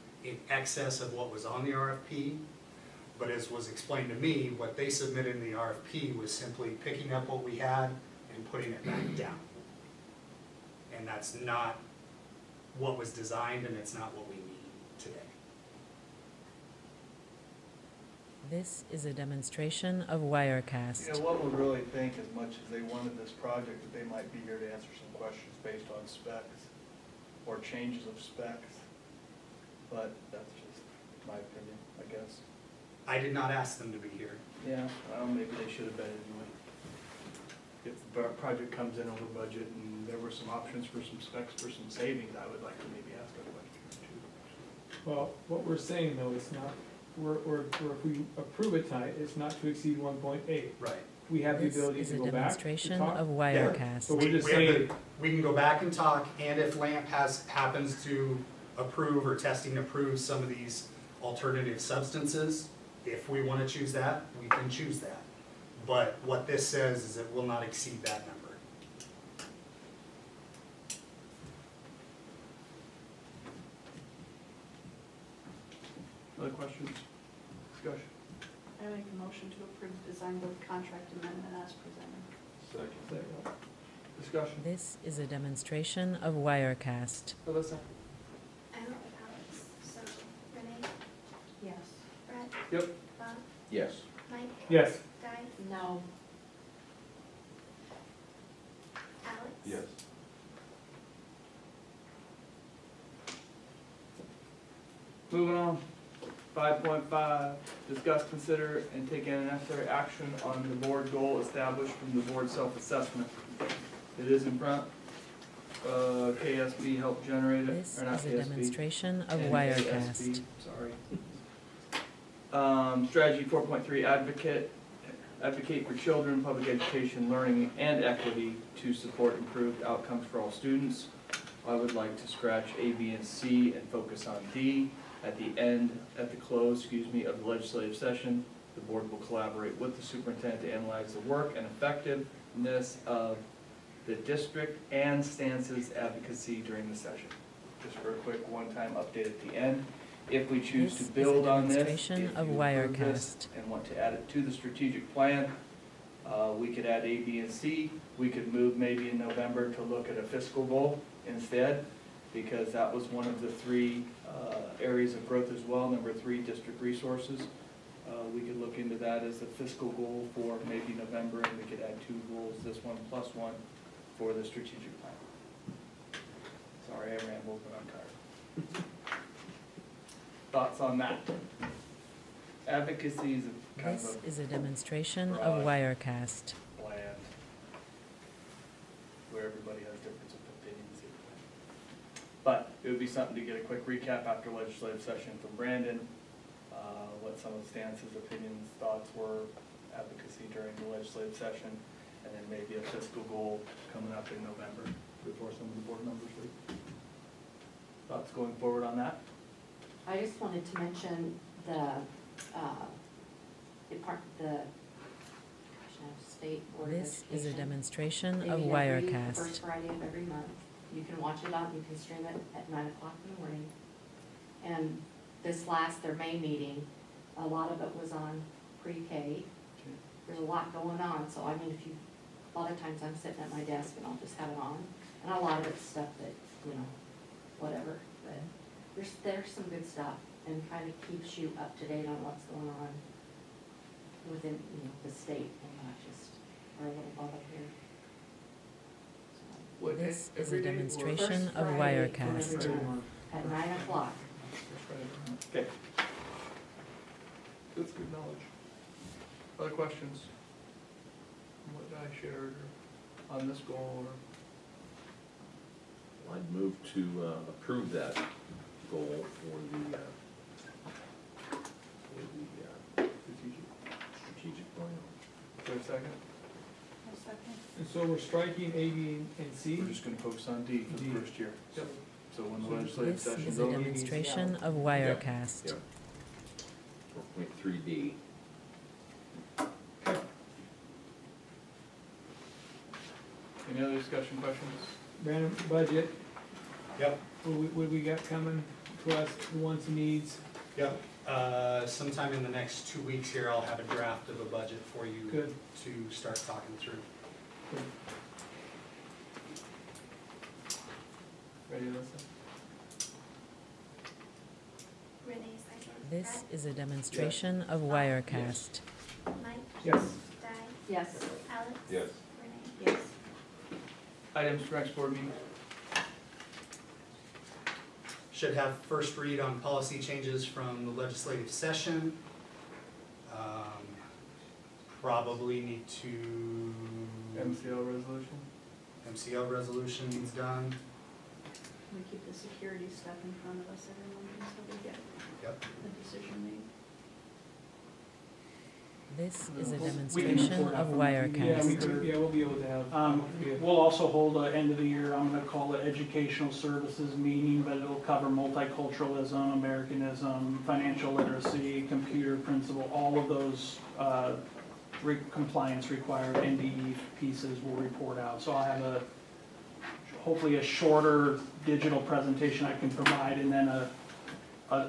excess of what was on the RFP, but as was explained to me, what they submitted in the RFP was simply picking up what we had and putting it back down. And that's not what was designed, and it's not what we need today. This is a demonstration of Wirecast. You know, one would really think, as much as they wanted this project, that they might be here to answer some questions based on specs or changes of specs. But that's just my opinion, I guess. I did not ask them to be here. Yeah, well, maybe they should have been anyway. If the project comes in over budget and there were some options for some specs for some savings, I would like to maybe ask a question or two. Well, what we're saying though is not, or if we approve it tonight, it's not to exceed 1.8. Right. We have the This ability is to a go back to demonstration talk. of So Wirecast. we're just We have saying, we can go back and talk, and if LAMP happens to approve or testing approves some of these alternative substances, if we want to choose that, we can choose that. But what this says is it will not exceed that number. Other questions? Discussion? I make a motion to approve the design build contract amendment as presented. Second. Discussion? This is a demonstration of Wirecast. Alyssa? I don't like Alex, so Renee, Yes. Brett, Yep. Bob, Yes. Mike, yes, Di, No. Alex. Yes. Moving on. 5.5, discuss, consider, and take any necessary action on the board goal established from the board self-assessment. It is in front. KSB helped generate it, This or not is a KSB. demonstration of NASB, Wirecast. Sorry. Strategy 4.3, advocate for children, public education, learning, and equity to support improved outcomes for all students. I would like to scratch A, B, and C and focus on D. At the close of the legislative session, the board will collaborate with the superintendent to analyze the work and effectiveness of the district and stances advocacy during the session. Just for a quick one-time update at the end. If we choose This to is a build on this, if demonstration you of approve this Wirecast. and want to add it to the strategic plan, we could add A, B, and C. We could move maybe in November to look at a fiscal goal instead, because that was one of the three areas of growth as well. Number 3, district resources. We could look into that as a fiscal goal for maybe November, and we could add 2 goals, this one plus one, for the strategic plan. Sorry, I rambled, but I'm tired. Thoughts on that? Advocacy is a kind This of is a demonstration broad- of Wirecast. a bland, where everybody has difference of opinions. But it would be something to get a quick recap after legislative session from Brandon, what some of the stances, opinions, thoughts were, advocacy during the legislative session, and then maybe a fiscal goal coming up in November before some of the board members leave. Thoughts going forward on that? I just wanted to mention the State Board of This is a Education. demonstration They of meet every Wirecast. first Friday of every month. You can watch it on, you can stream it at 9 o'clock in the morning. And their May meeting, a lot of it was on pre-K. There's a lot going on, so I mean, a lot of times I'm sitting at my desk and I'll just have it on. And a lot of it's stuff that, whatever, but there's some good stuff and kind of keeps you up to date on what's going on within, the state and not just our little bubble here. So, What, This is every a day or- demonstration First of Friday of Wirecast. every month At 9 o'clock. Okay. That's good knowledge. Other questions? On what I shared or on this goal or? I'd move to approve that goal for the strategic plan. Is there a second? and so we're striking A, B, and C. We're just gonna focus on D for the D. first year. Yep. So when the legislative This session's is a over. demonstration of Wirecast. 4.3D. Any other discussion questions? Brandon, budget, Yep. what we got coming to us, wants, needs, Yep. Sometime in the next 2 weeks here, I'll have a draft of a budget for you good. to start talking through. Ready, Alyssa? Renee, second. This Brett, is a demonstration of Wirecast. Mike, Yes. Di, Yes. Alex. Yes. Renee. Yes. Items for next board meeting? Should have first read on policy changes from the legislative session. Probably need to, MCL resolution? MCL resolution needs done. We keep the security stuff in front of us every month until we get Yep. the decision made. This is a We can demonstration report out of from the meeting. Yeah, we Wirecast. could, yeah, we'll be able to have. We'll also hold an end of the year, I'm gonna call it educational services meeting, but it'll cover multiculturalism, Americanism, financial literacy, computer principle, all of those, compliance required NDE pieces will report out. So I'll have hopefully a shorter digital presentation I can provide, and then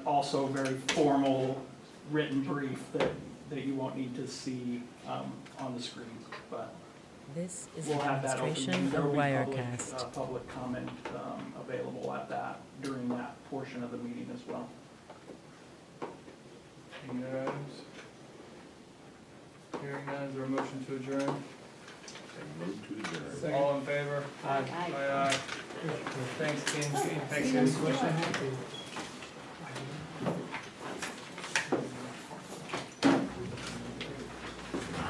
also very formal written brief that you won't need to see, on the screen, but. This is a We'll have that open. demonstration There of will be Wirecast. public comment available at that, during that portion of the meeting as well. Any other items? Hearing none, is there a motion to adjourn? Move to adjourn. Second. All in favor? Aye. Aye. Thanks, Ken. Thanks, guys.